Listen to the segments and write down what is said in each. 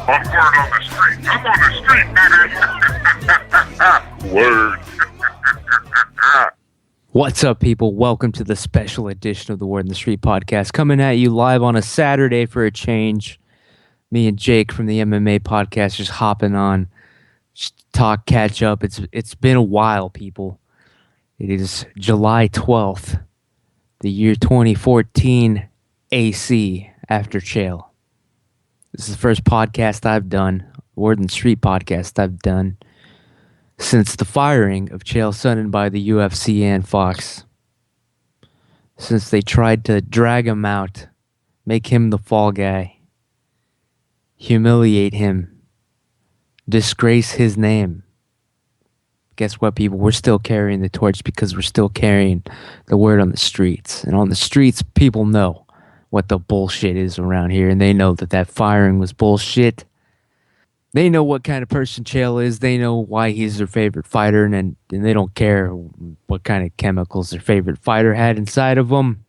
I'm word on the street. I'm on the street, baby. Word. What's up, people? Welcome to the special edition of the Word in the Street podcast, coming at you live on a Saturday for a change. Me and Jake from the MMA podcast just hopping on, just talk, catch up. It's been a while, people. It is July 12th, the year 2014 AC after Chael. This is the first podcast I've done, Word in the Street podcast I've done, since the firing of Chael Sonnen by the UFC and Fox. Since they tried to drag him out, make him the fall guy, humiliate him, disgrace his name. Guess what, people? We're still carrying the torch because we're still carrying the word on the streets. And on the streets, people know what the bullshit is around here, and they know that firing was bullshit. They know what kind of person Chael is. They know why he's their favorite fighter, and they don't care what kind of chemicals their favorite fighter had inside of him.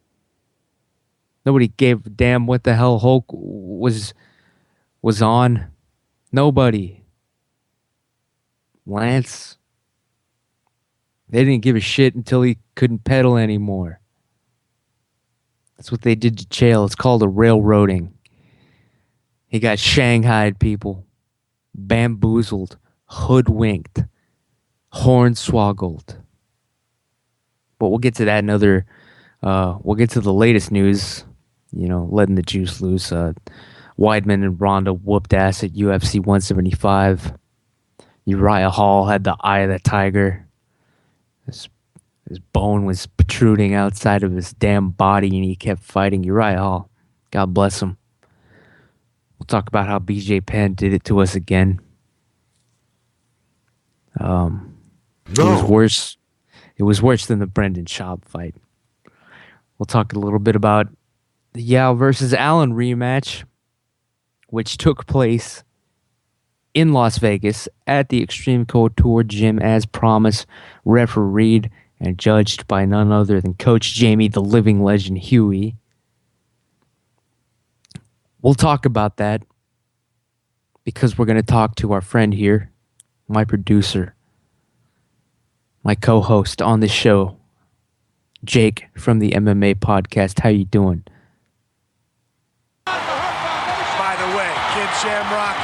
Nobody gave a damn what the hell Hulk was on. Nobody. Lance. They didn't give a shit until he couldn't pedal anymore. That's what they did to Chael. It's called a railroading. He got shanghaied, people. Bamboozled, hoodwinked, hornswoggled. But we'll get to that another. We'll get to the latest news. Letting the juice loose. Weidman and Ronda whooped ass at UFC 175. Uriah Hall had the eye of the tiger. His bone was protruding outside of his damn body, and he kept fighting. Uriah Hall, God bless him. We'll talk about how BJ Penn did it to us again. It was worse. It was worse than the Brendan Schaub fight. We'll talk a little bit about the Yao versus Allen rematch, which took place in Las Vegas at the Extreme Couture gym as promised, refereed and judged by none other than Coach Jamie, the living legend Huey. We'll talk about that because we're going to talk to our friend here, my producer, my co-host on the show, Jake from the MMA podcast. How you doing? By the way, Kid Shamrock,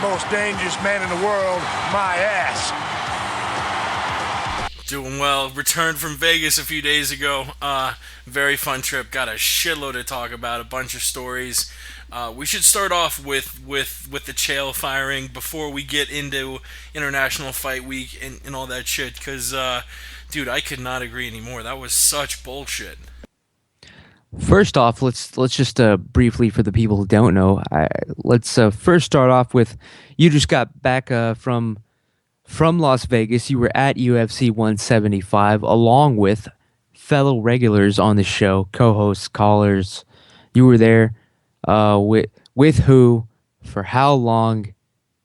most dangerous man in the world, my ass. Doing well. Returned from Vegas a few days ago. Very fun trip. Got a shitload to talk about. A bunch of stories. We should start off with the Chael firing before we get into International Fight Week and all that shit. Because, dude, I could not agree anymore. That was such bullshit. First off, let's just briefly, for the people who don't know, let's first start off with, you just got back from Las Vegas. You were at UFC 175 along with fellow regulars on the show, co-hosts, callers. You were there with who, for how long,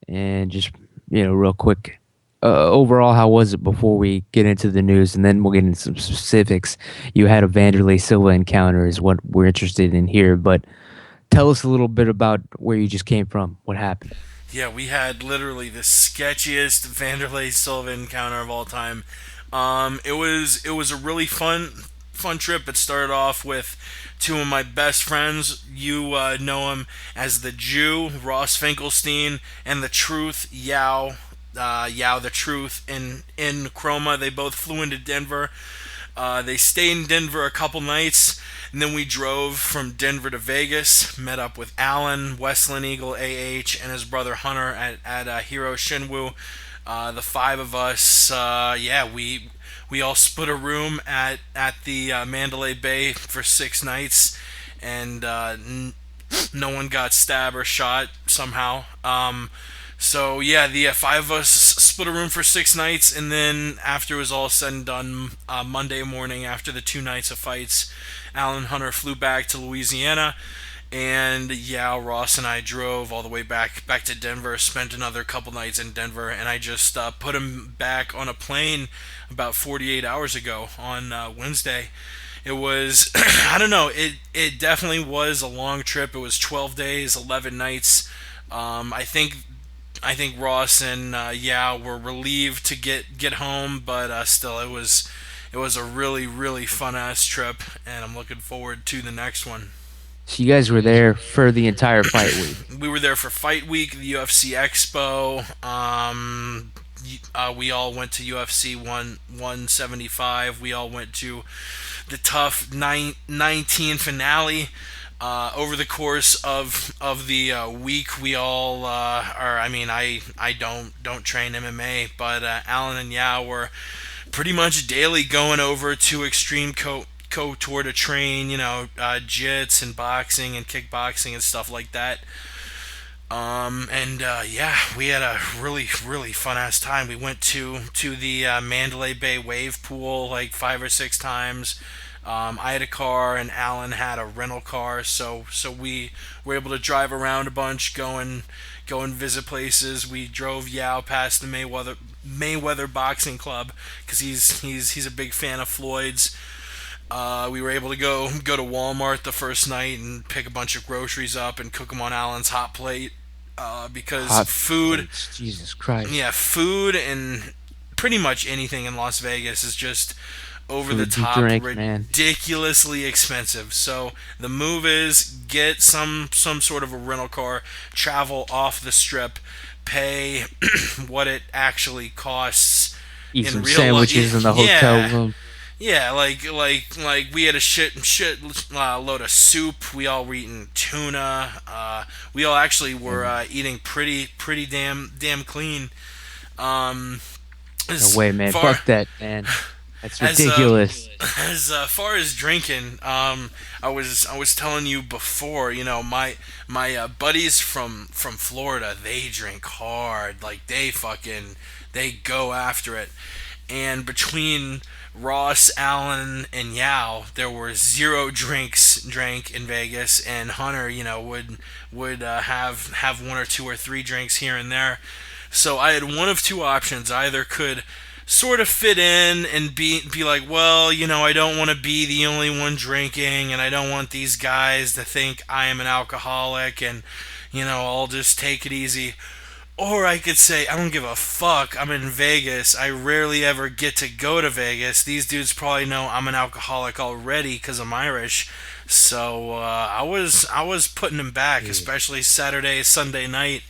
and just, real quick, overall, how was it before we get into the news, and then we'll get into some specifics. You had a Vanderlei Silva encounter is what we're interested in here, but tell us a little bit about where you just came from. What happened? Yeah, we had literally the sketchiest Vanderlei Silva encounter of all time. It was a really fun trip. It started off with two of my best friends. You know him as the Jew, Ross Finkelstein, and the Truth, Yao the Truth in Chroma. They both flew into Denver. They stayed in Denver a couple nights, and then we drove from Denver to Vegas, met up with Alan, Westland Eagle AH, and his brother Hunter at Hiro Shinwoo. The five of us, we all split a room at the Mandalay Bay for 6 nights, and no one got stabbed or shot somehow. So yeah, the five of us split a room for 6 nights, and then after it was all said and done, Monday morning after the 2 nights of fights, Alan Hunter flew back to Louisiana, and yeah, Ross and I drove all the way back to Denver, spent another couple nights in Denver, and I just put him back on a plane about 48 hours ago on Wednesday. It was, I don't know, it definitely was a long trip. It was 12 days, 11 nights. I think Ross and Yao were relieved to get home, but still, it was a really really fun ass trip, and I'm looking forward to the next one. So you guys were there for the entire fight week. We were there for Fight Week, the UFC Expo. We all went to UFC 175. We all went to the tough 19 finale. Over the course of the week, we all are. I mean, I don't train MMA, but Alan and Yao were pretty much daily going over to Extreme Couture to train. Jits and boxing and kickboxing and stuff like that. And yeah, we had a really really fun ass time. We went to the Mandalay Bay wave pool like 5 or 6 times. I had a car and Alan had a rental car, so we were able to drive around a bunch, go and visit places. We drove Yao past the Mayweather Boxing Club because he's a big fan of Floyd's. We were able to go to Walmart the first night and pick a bunch of groceries up and cook them on Alan's hot plate. Because Hot food, plates, Jesus Christ. yeah, food and pretty much anything in Las Vegas is just over the Food and top, drink, man. ridiculously expensive. So the move is get some sort of a rental car, travel off the strip, pay what it actually costs Eat in some real sandwiches in the hotel yeah. room. Yeah, like we had a shit load of soup. We all were eating tuna. We all actually were eating pretty damn clean. Um, No way, man. far, Fuck that, man. That's as ridiculous. as far as drinking, I was telling you before. My buddies from Florida, they drink hard. Like they go after it. And between Ross, Allen, and Yao, there were zero drinks drank in Vegas, and Hunter, would have 1 or 2 or 3 drinks here and there. So I had one of two options. I either could sort of fit in and be like, well, I don't want to be the only one drinking, and I don't want these guys to think I am an alcoholic, and I'll just take it easy. Or I could say, I don't give a fuck. I'm in Vegas. I rarely ever get to go to Vegas. These dudes probably know I'm an alcoholic already because I'm Irish. So I was putting them back, especially Saturday, Sunday night.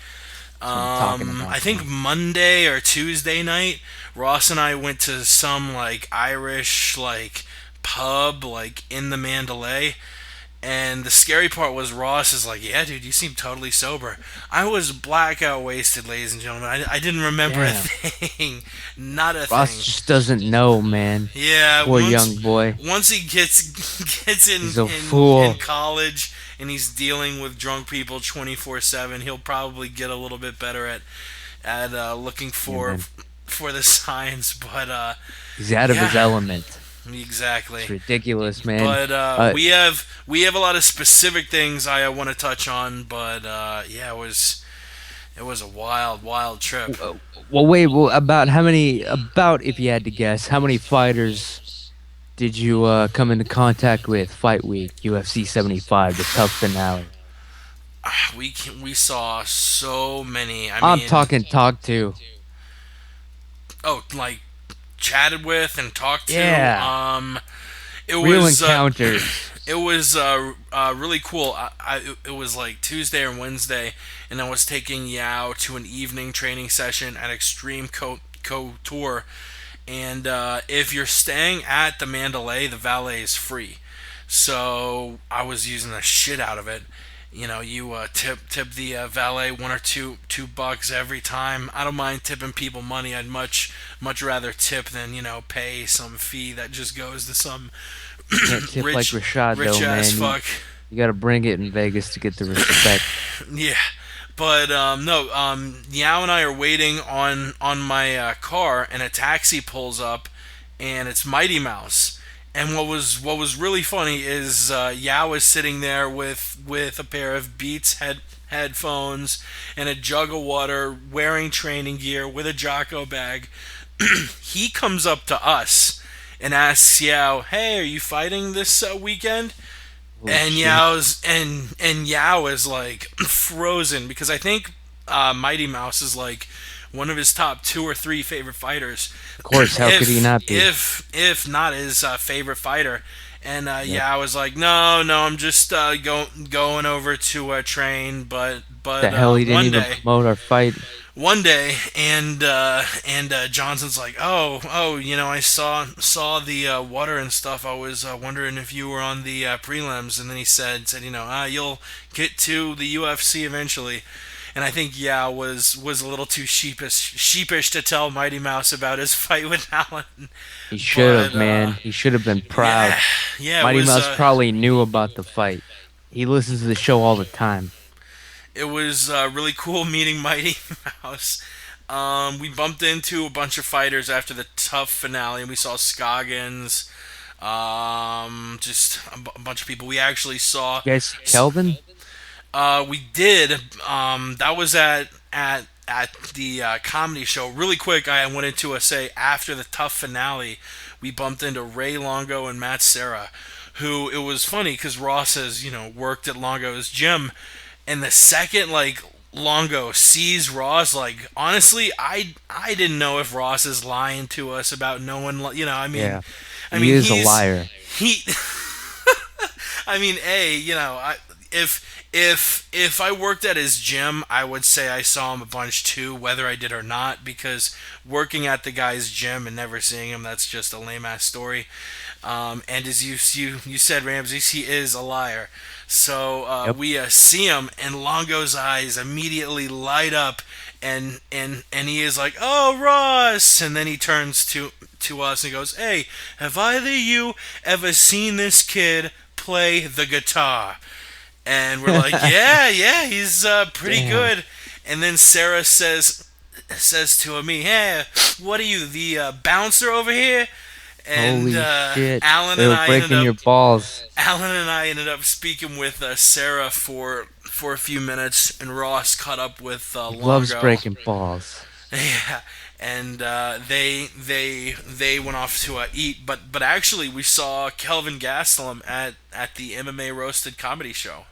That's what I'm talking about, I think man. Monday or Tuesday night, Ross and I went to some like Irish like pub like in the Mandalay. And the scary part was Ross is like, yeah, dude, you seem totally sober. I was blackout wasted, ladies and gentlemen. I didn't remember a Damn. thing. Not a Ross thing. just doesn't know, man. Yeah, Poor young boy. once he gets in, He's a fool. in college and he's dealing with drunk people 24/7, he'll probably get a little bit better at looking Yeah, for the signs. But he's out of his yeah, element. exactly. It's ridiculous, man. But we have a lot of specific things I want to touch on. But yeah, it was a wild trip. Well, wait. Well, about if you had to guess, how many fighters did you come into contact with Fight Week, UFC 75, the tough finale? We saw so many. I'm talking talk to. Oh, like chatted with and talked to. Yeah. It Real was encounters. it was really cool. It was like Tuesday or Wednesday, and I was taking Yao to an evening training session at Extreme Couture. And if you're staying at the Mandalay, the valet is free. So I was using the shit out of it. You tip the valet 1 or 2 bucks every time. I don't mind tipping people money. I'd much rather tip than pay some fee that just goes to some Can't tip like Rashad, rich though, ass man. fuck. You got to bring it in Vegas to get the respect. Yeah, but no. Yao and I are waiting on my car, and a taxi pulls up, and it's Mighty Mouse. And what was really funny is Yao is sitting there with a pair of Beats headphones and a jug of water, wearing training gear with a Jocko bag. He comes up to us and asks Yao, "Hey, are you fighting this weekend?" Holy and shit. Yao is like frozen because I think Mighty Mouse is like one of his top two or three favorite fighters, Of course, how could he not be? if not his favorite fighter. And Yep. Yao was like, no, I'm just going over to train, The hell, he didn't one even day. promote our fight. And Johnson's like, oh, I saw the water and stuff. I was wondering if you were on the prelims, and then he said, you'll get to the UFC eventually. And I think was a little too sheepish to tell Mighty Mouse about his fight with Allen. He should have, But man. He should have been yeah, proud. yeah, it Mighty was Mouse probably knew about the fight. He listens to the show all the time. really cool meeting Mighty Mouse. We bumped into a bunch of fighters after the tough finale, and we saw Scoggins. Just a bunch of people. We actually saw. You guys, Kelvin? We did. That was at the comedy show. Really quick, I wanted to say after the tough finale, we bumped into Ray Longo and Matt Serra, who it was funny because Ross has worked at Longo's gym, and the second Longo sees Ross, honestly, I didn't know if Ross is lying to us about no one. Yeah. I He mean is a liar. He I mean, if I worked at his gym, I would say I saw him a bunch too, whether I did or not, because working at the guy's gym and never seeing him, that's just a lame ass story. And as you said, Ramses, he is a liar. So Yep. we see him, and Longo's eyes immediately light up, and he is like, "Oh, Ross!" And then he turns to us and goes, "Hey, have either of you ever seen this kid play the guitar?" And we're like, "Yeah, he's pretty Damn. good." And then Sarah says to me, "Hey, what are you, the bouncer over here?" And Holy shit. Alan They and were I breaking ended your up balls. Alan and I ended up speaking with Sarah for a few minutes, and Ross caught up with He loves Longo. breaking balls. Yeah, and they went off to eat, but actually we saw Kelvin Gastelum at the MMA Roasted comedy show.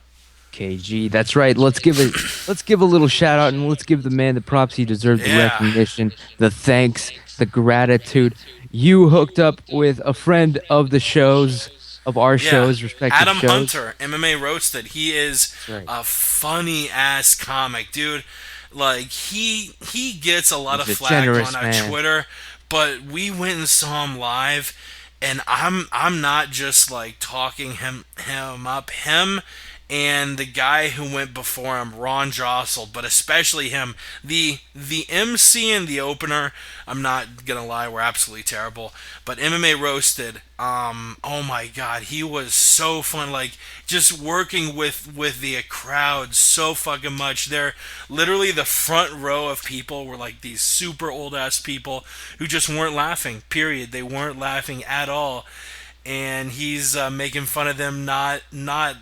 KG, that's right. Let's give a little shout out and let's give the man the props he deserves, the Yeah. recognition, the thanks, the gratitude. You hooked up with a friend of the shows, of our shows, respective Adam shows. Hunter, MMA Roasted. He is That's right. a funny ass comic, dude. He gets a lot He's of a flack generous on man. Twitter, but we went and saw him live, and I'm not just talking him up. Him and the guy who went before him, Ron Jostle, but especially him, the MC and the opener. I'm not gonna lie, we're absolutely terrible. But MMA Roasted, oh my god, he was so fun. Just working with the crowd so fucking much. They're literally the front row of people were these super old ass people who just weren't laughing. Period. They weren't laughing at all, and he's making fun of them not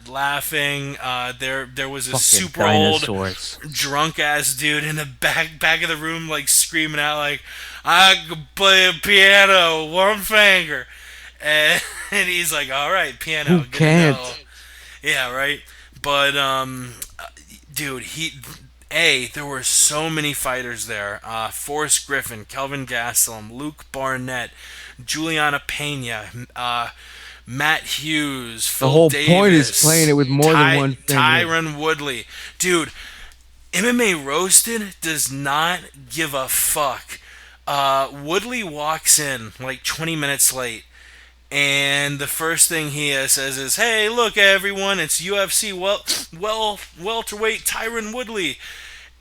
laughing. There was a Fucking super dinosaurs. old drunk ass dude in the back of the room screaming out "I can play a piano one finger," and he's like, "All right, piano, Who good to can't? know." Yeah, right. But dude, there were so many fighters there. Forrest Griffin, Kelvin Gastelum, Luke Barnett, Juliana Pena, Matt Hughes, Phil The whole Davis, point is playing it with more than one finger. Tyron Woodley. Dude, MMA Roasted does not give a fuck. Woodley walks in 20 minutes late, and the first thing he says is, "Hey, look everyone, it's UFC welterweight Tyron Woodley."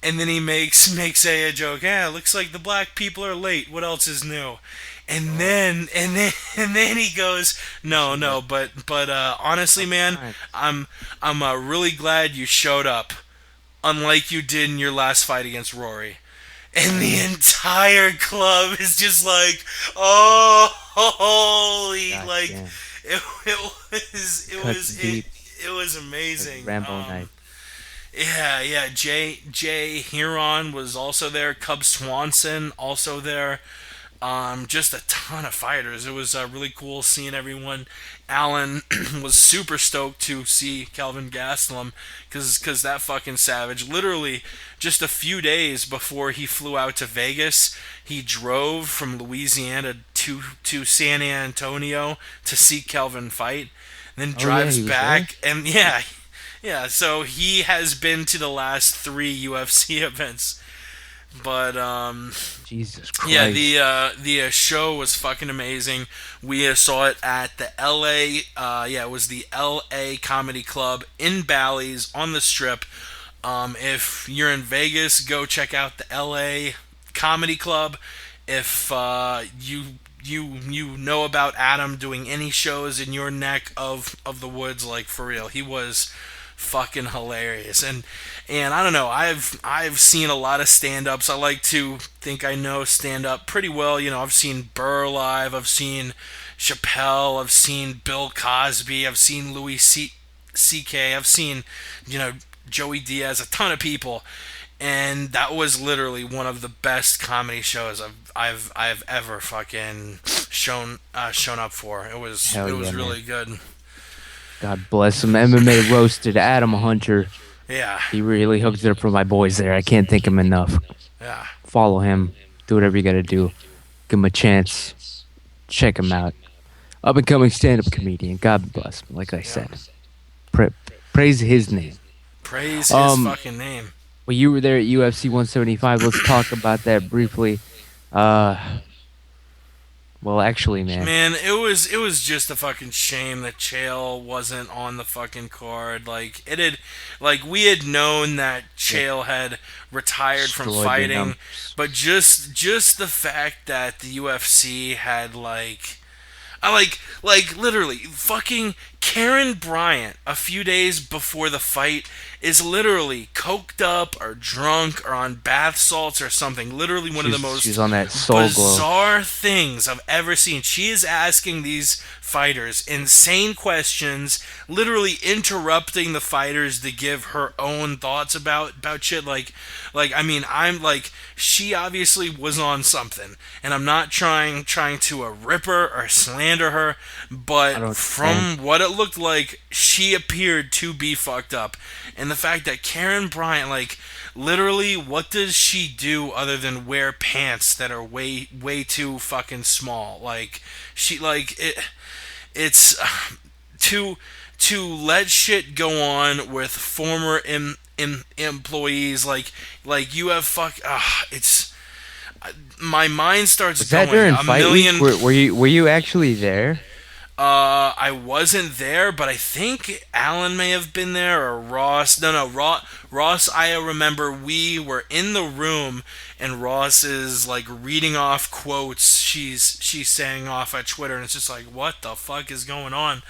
And then he makes a joke. "Yeah, looks like the black people are late. What else is new?" And then he goes, "No, but honestly, man, I'm really glad you showed up, unlike you did in your last fight against Rory." And the entire club is just "Oh, holy!" God damn. It Cuts deep. was amazing. Rambo knife. Yeah. Jay Huron was also there. Cub Swanson also there. Just a ton of fighters. It was really cool seeing everyone. Alan was super stoked to see Kelvin Gastelum because that fucking savage. Literally, just a few days before he flew out to Vegas, he drove from Louisiana to San Antonio to see Kelvin fight. Then Oh yeah, drives he was back, and yeah, yeah. So he has been to the last three UFC events. But there. Jesus yeah, Christ. the show was fucking amazing. We saw it at the L.A. Yeah, it was the L.A. Comedy Club in Bally's on the Strip. If you're in Vegas, go check out the L.A. Comedy Club. If you know about Adam doing any shows in your neck of the woods, like for real, he was fucking hilarious. And I don't know, I've seen a lot of stand-ups. I like to think I know stand-up pretty well. You know, I've seen Burr live, I've seen Chappelle, I've seen Bill Cosby, I've seen Louis C.K., I've seen, you know, Joey Diaz, a ton of people. And that was literally one of the best comedy shows I've ever fucking shown up for. It was Hell it was yeah, really man. good. God bless him. MMA roasted Adam Hunter. Yeah, He really hooked it up for my boys there. I can't thank him enough. yeah. Follow him. Do whatever you gotta do. Give him a chance. Check him out. Up and coming stand up comedian. God bless him. Like I said, pra- praise his name. Praise his Um, fucking name. well, you were there at UFC 175. Let's talk about that briefly. Uh, well, actually, man, Man, it was just a fucking shame that Chael wasn't on the fucking card. Like it had, like we had known that yeah, Chael had retired from destroyed their fighting, numbers. but just the fact that the UFC had like literally fucking Karen Bryant a few days before the fight is literally coked up or drunk or on bath salts or something. Literally one of the She's most on that soul glow. bizarre things I've ever seen. She is asking these fighters insane questions, literally interrupting the fighters to give her own thoughts about shit. Like I mean, I'm like she obviously was on something, and I'm not trying to rip her or slander her, I but don't from understand. what it looked like, she appeared to be fucked up, and the fact that Karen Bryant, like, literally, what does she do other than wear pants that are way too fucking small? Like, she like it's to let shit go on with former employees like you have it's my mind starts Was that going during a fight week? million. Were you actually there? I wasn't there, but I think Alan may have been there or Ross. No, Ross. I remember we were in the room, and Ross is like reading off quotes she's saying off at Twitter, and it's just like, what the fuck is going on?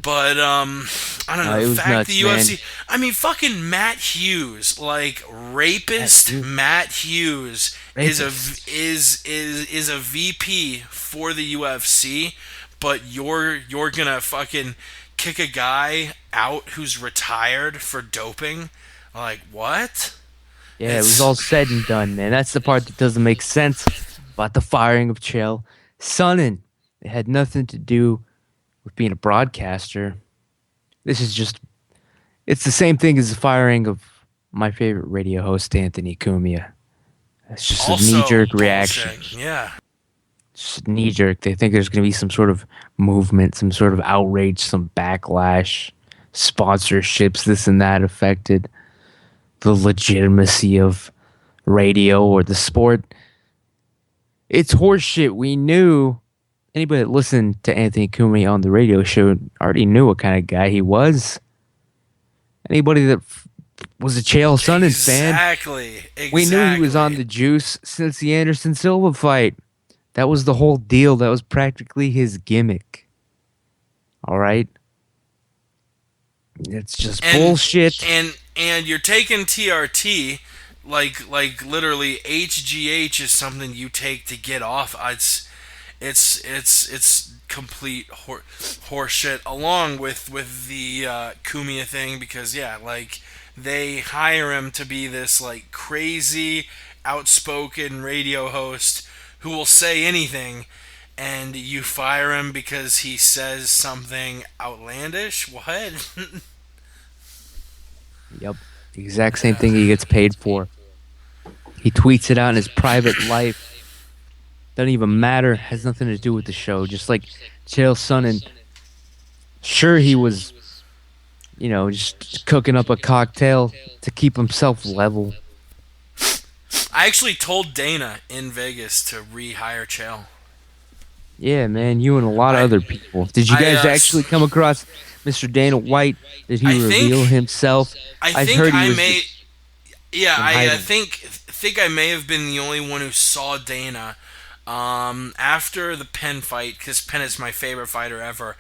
But I don't No, know. The it was fact the nuts, man. UFC. I mean, fucking Matt Hughes, like That rapist dude, Matt Hughes, rapist. is a VP for the UFC, but you're gonna fucking kick a guy out who's retired for doping. Like what? Yeah, it was It's all said and done, man. That's the part that doesn't make sense about the firing of Chael Sonnen. It had nothing to do with being a broadcaster. This is just, it's the same thing as the firing of my favorite radio host, Anthony Cumia. It's just a knee also jerk reaction. bullshit. Yeah. Just knee jerk. They think there's going to be some sort of movement, some sort of outrage, some backlash, sponsorships, this and that affected the legitimacy of radio or the sport. It's horseshit. We knew anybody that listened to Anthony Cumia on the radio show already knew what kind of guy he was. Anybody that was a Chael Sonnen fan, Exactly. we knew he was on Exactly. the juice since the Anderson Silva fight. That was the whole deal. That was practically his gimmick. All right? It's just and bullshit. and you're taking TRT like literally HGH is something you take to get off. It's complete horseshit along with the Kumia thing because yeah, like they hire him to be this like crazy outspoken radio host who will say anything, and you fire him because he says something outlandish. What? Yep. The exact same Yeah. thing he gets paid for. He tweets it out in his private life. Doesn't even matter. Has nothing to do with the show. Just like Chael Sonnen. Sure, he was, just cooking up a cocktail to keep himself level. I actually told Dana in Vegas to rehire Chael. Yeah, man, you and a lot of I- other people. Did you I, guys uh, actually come across Mr. Dana White? Did he I think- reveal himself? I I've think heard he I was may. just Yeah, in I hiding. think I may have been the only one who saw Dana after the Penn fight, because Penn is my favorite fighter ever.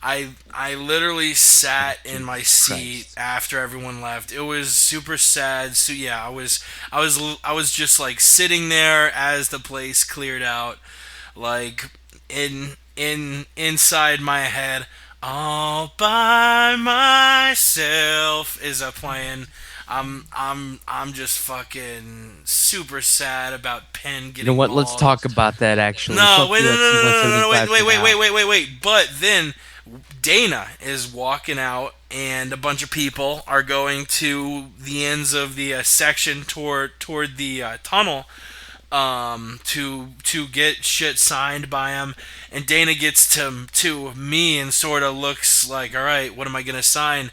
I literally sat in my seat Christ. after everyone left. It was super sad. So yeah, I was just like sitting there as the place cleared out, like inside my head, all by myself is a playing. I'm just fucking super sad about Penn You getting know what? Let's mauled. talk about that actually. No, Fuck wait, no, no, UFC no, no, no, no, 175 for now. wait. But then Dana is walking out, and a bunch of people are going to the ends of the section toward the tunnel, to get shit signed by him. And Dana gets to me and sort of looks like, all right, what am I gonna sign?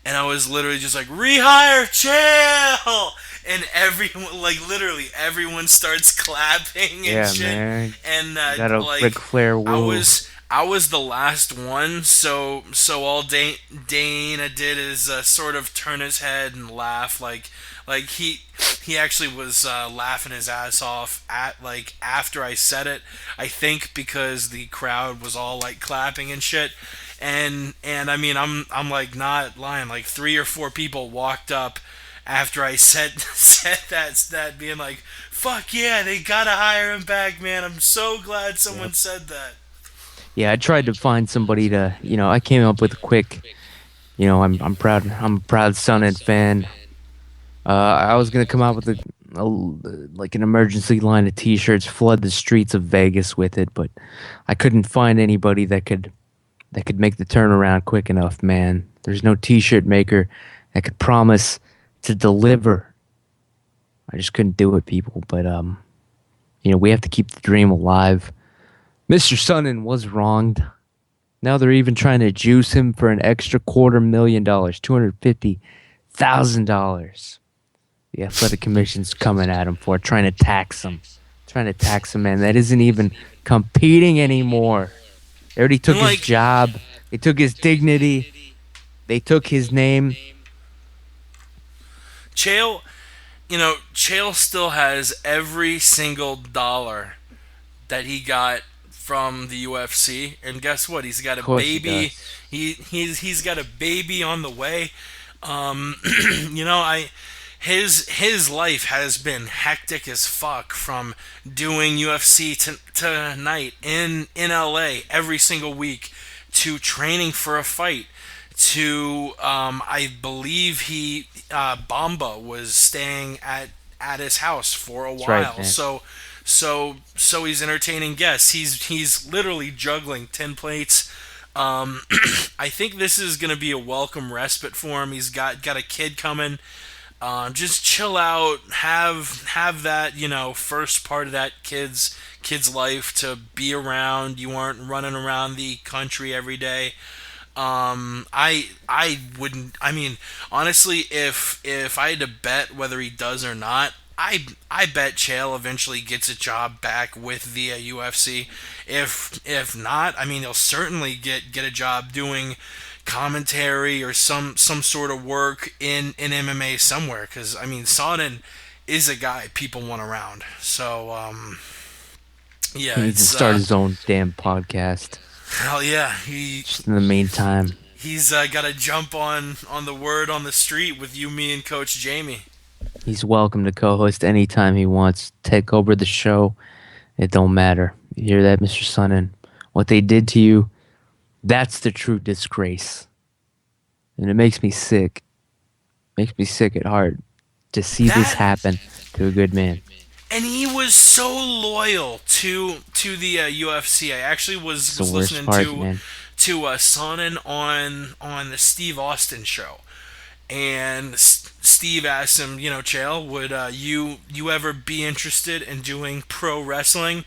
And I was literally just like, rehire Chael! And everyone, like literally, everyone starts clapping and Yeah, shit. man. And Got a like, Ric Flair I woo. was the last one, so all Dana did is sort of turn his head and laugh, like he actually was laughing his ass off at like after I said it. I think because the crowd was all like clapping and shit. And I mean, I'm like not lying. Like 3 or 4 people walked up after I said said that being like, "Fuck yeah, they gotta hire him back, man." I'm so glad someone said that. Yeah, I tried to find somebody to, I came up with a quick, I'm proud. I'm a proud Sonnen fan. I was gonna come out with like an emergency line of T-shirts, flood the streets of Vegas with it, but I couldn't find anybody that could make the turnaround quick enough. Man, there's no T-shirt maker that could promise to deliver. I just couldn't do it, people. But we have to keep the dream alive. Mr. Sonnen was wronged. Now they're even trying to juice him for an extra $250,000, $250,000. The athletic commission's coming at him for it, trying to tax him. Man. That isn't even competing anymore. They already took his job. They took his dignity. They took his name. Chael, Chael still has every single dollar that he got from the UFC, and guess what? He's got a Of course he baby. does. He's got a baby on the way. I his life has been hectic as fuck, from doing UFC tonight in LA every single week, to training for a fight, to I believe he Bamba was staying at his house for a That's while. right, man. So he's entertaining guests. He's literally juggling 10 plates. I think this is gonna be a welcome respite for him. He's got a kid coming. Just chill out. Have that first part of that kid's life to be around. You aren't running around the country every day. I wouldn't. I mean, honestly, if I had to bet whether he does or not, I bet Chael eventually gets a job back with the UFC. If not, I mean, he'll certainly get a job doing commentary or some sort of work in MMA somewhere. Because I mean, Sonnen is a guy people want around. So yeah, He needs to it's start his own damn podcast. hell yeah. Just in the meantime. He's got to jump on the word on the street with you, me, and Coach Jamie. He's welcome to co-host anytime he wants. Take over the show. It don't matter. You hear that, Mr. Sonnen? What they did to you, that's the true disgrace. And it makes me sick. Makes me sick at heart to see this That- happen to a good man. and he was so loyal to the UFC. I actually It's the was worst listening part, man. to Sonnen on the Steve Austin show, and Steve asked him, Chael, would you ever be interested in doing pro wrestling?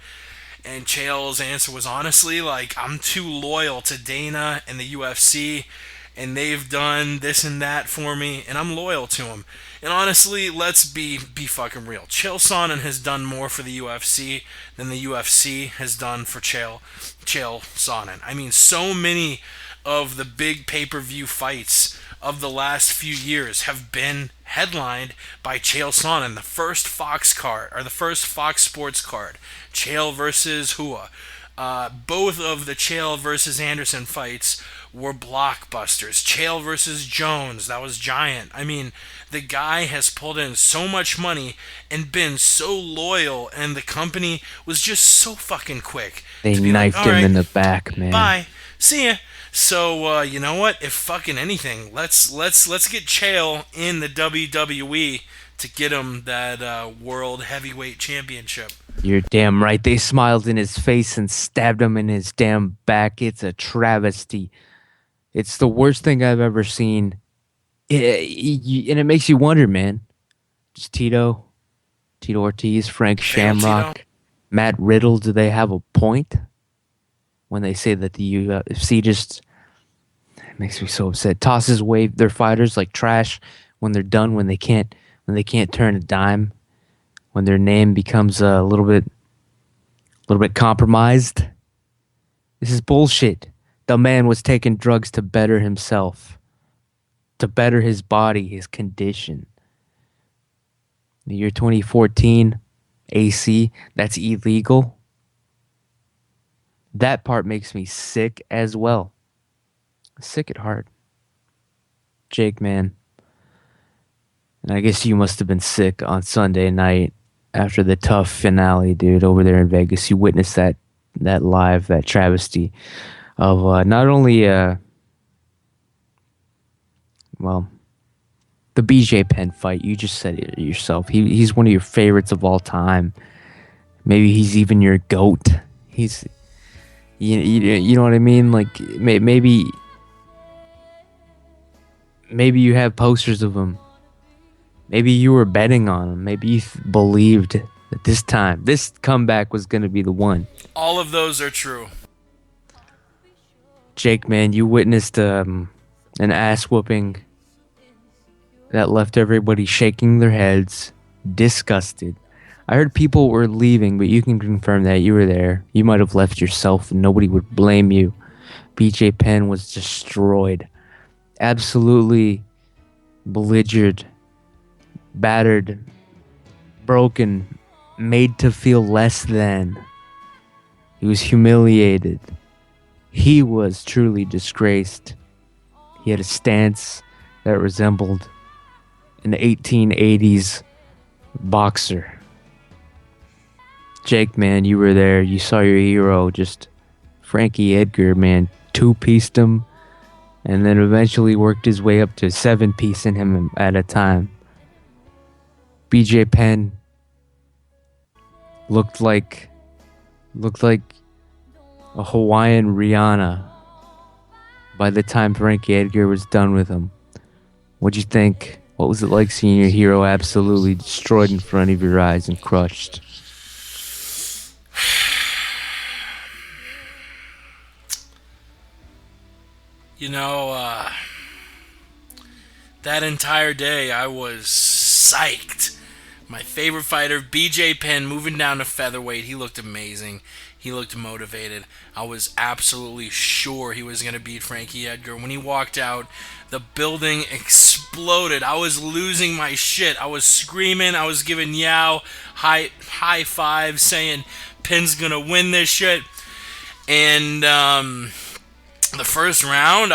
And Chael's answer was honestly, like, I'm too loyal to Dana and the UFC, and they've done this and that for me, and I'm loyal to them. And honestly, let's be fucking real. Chael Sonnen has done more for the UFC than the UFC has done for Chael Sonnen. I mean, so many of the big pay-per-view fights of the last few years have been headlined by Chael Sonnen. The first Fox card, or the first Fox Sports card, Chael versus Hua. Both of the Chael versus Anderson fights were blockbusters. Chael versus Jones, that was giant. I mean, the guy has pulled in so much money and been so loyal, and the company was just so fucking quick They to be like, knifed all him right, in the back, man. bye, see ya. So you know what? If fucking anything, let's get Chael in the WWE to get him that world heavyweight championship. You're damn right. They smiled in his face and stabbed him in his damn back. It's a travesty. It's the worst thing I've ever seen. And it makes you wonder, man. Just Tito Ortiz, Frank Fail, Shamrock, Tito. Matt Riddle, do they have a point when they say that the UFC just it makes me so upset. Tosses away their fighters like trash when they're done, when they can't turn a dime, when their name becomes a little bit compromised. This is bullshit. The man was taking drugs to better himself, to better his body, his condition. The year 2014, AC, that's illegal. That part makes me sick as well. Sick at heart. Jake, man. And I guess you must have been sick on Sunday night after the tough finale, dude, over there in Vegas. You witnessed that live, that travesty of not only well, the BJ Penn fight. You just said it yourself. He's one of your favorites of all time. Maybe he's even your GOAT. He's you know what I mean? Like maybe you have posters of him. Maybe you were betting on him. Maybe you believed that this comeback was going to be the one. All of those are true. Jake, man, you witnessed an ass whooping that left everybody shaking their heads, disgusted. I heard people were leaving, but you can confirm that you were there. You might have left yourself, and nobody would blame you. BJ Penn was destroyed. Absolutely belligered, battered, broken, made to feel less than. He was humiliated. He was truly disgraced. He had a stance that resembled an 1880s boxer. Jake, man, you were there. You saw your hero, just Frankie Edgar, man, two-pieced him, and then eventually worked his way up to 7-piecing him at a time. BJ Penn looked like a Hawaiian Rihanna by the time Frankie Edgar was done with him. What'd you think? What was it like seeing your hero absolutely destroyed in front of your eyes and crushed? You know, that entire day I was psyched. My favorite fighter, BJ Penn, moving down to featherweight. He looked amazing. He looked motivated. I was absolutely sure he was going to beat Frankie Edgar. When he walked out, the building exploded. I was losing my shit. I was screaming. I was giving Yao high fives, saying Penn's going to win this shit. And the first round,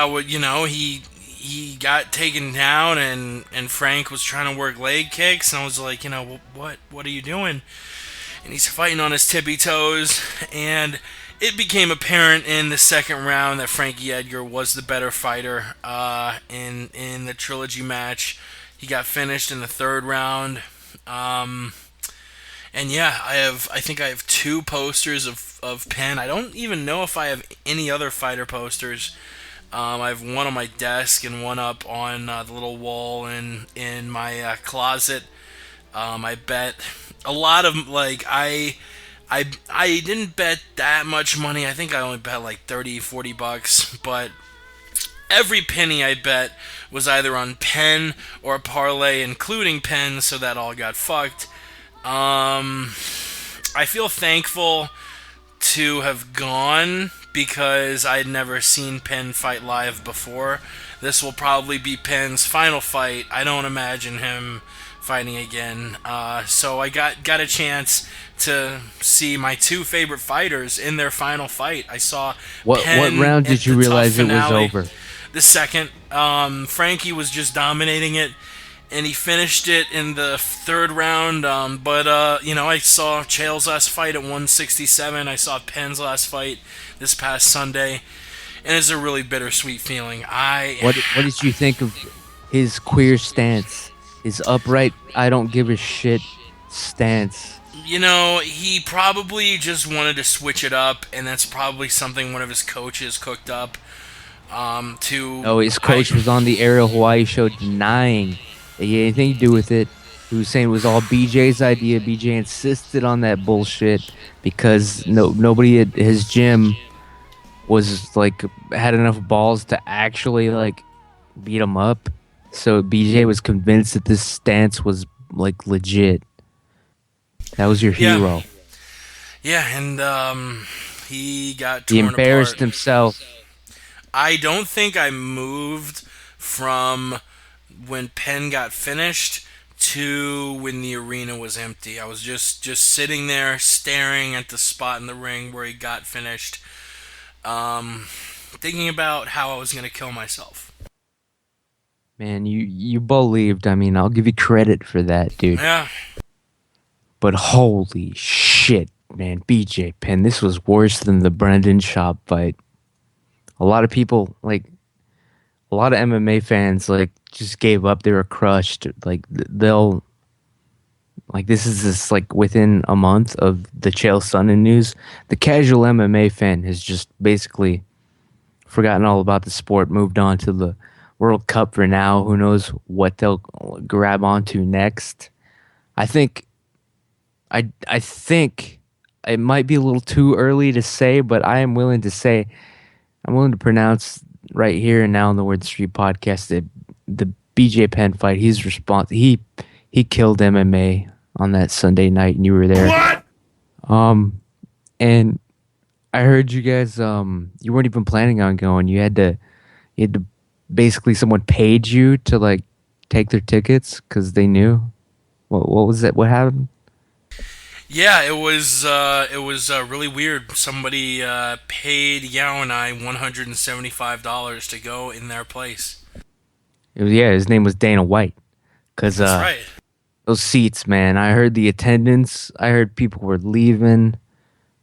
he got taken down, and Frank was trying to work leg kicks, and I was like, what are you doing? And he's fighting on his tippy toes, and it became apparent in the second round that Frankie Edgar was the better fighter in the trilogy match. He got finished in the third round. And And yeah, I think I have two posters of Penn. I don't even know if I have any other fighter posters. I have one on my desk and one up on the little wall in my closet. I bet a lot of I didn't bet that much money. I think I only bet like 30, 40 bucks, but every penny I bet was either on Penn or a parlay, including Penn, so that all got fucked. I feel thankful to have gone because I'd never seen Penn fight live before. This will probably be Penn's final fight. I don't imagine him fighting again. So I got a chance to see my two favorite fighters in their final fight. I saw What Penn round at did you the realize tough it was finale. over? The second, Frankie was just dominating it, and he finished it in the third round. I saw Chael's last fight at 167. I saw Penn's last fight this past Sunday, and it's a really bittersweet feeling. What did you think of his queer stance? His upright, I don't give a shit stance. He probably just wanted to switch it up, and that's probably something one of his coaches cooked up. No, his coach was on the Aerial Hawaii show denying that he had anything to do with it. He was saying it was all BJ's idea. BJ insisted on that bullshit because nobody at his gym was like had enough balls to actually like beat him up. So BJ was convinced that this stance was like legit. That was your hero. Yeah, and he got He torn embarrassed apart. himself. I don't think I moved from when Penn got finished to when the arena was empty. I was just sitting there staring at the spot in the ring where he got finished, thinking about how I was going to kill myself. Man, you believed. I mean, I'll give you credit for that, dude. Yeah. But holy shit, man, BJ Penn, this was worse than the Brendan Schaub fight. A lot of people, like, a lot of MMA fans, like, just gave up. They were crushed. Like, this is just, like, within a month of the Chael Sonnen news, the casual MMA fan has just basically forgotten all about the sport, moved on to the World Cup for now. Who knows what they'll grab onto next. I think it might be a little too early to say, but I'm willing to pronounce right here and now on the Word Street podcast that the BJ Penn fight, he killed MMA on that Sunday night, and you were there. What? And I heard you guys you weren't even planning on going. You had to basically someone paid you to like take their tickets because they knew. What was that? What happened? Yeah, it was really weird. Somebody paid Yao and I $175 to go in their place. His name was Dana White. Cause That's right. those seats, man. I heard the attendance. I heard people were leaving.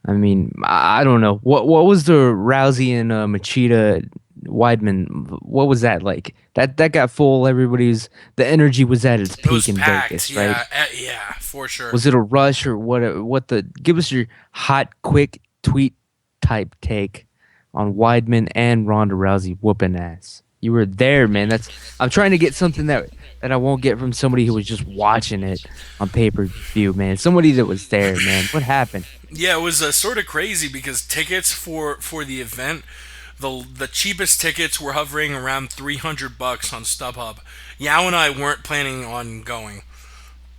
I mean, I don't know what was the Rousey and Machida Weidman. What was that like? That got full. The energy was at its It was peak in packed. Vegas, right? Yeah, for sure. Was it a rush or what? Give us your hot, quick tweet type take on Weidman and Ronda Rousey whooping ass. You were there, man. I'm trying to get something that I won't get from somebody who was just watching it on pay-per-view, man. Somebody that was there, man. What happened? Yeah, it was sort of crazy because tickets for the event, the cheapest tickets were hovering around $300 on StubHub. Yao and I weren't planning on going,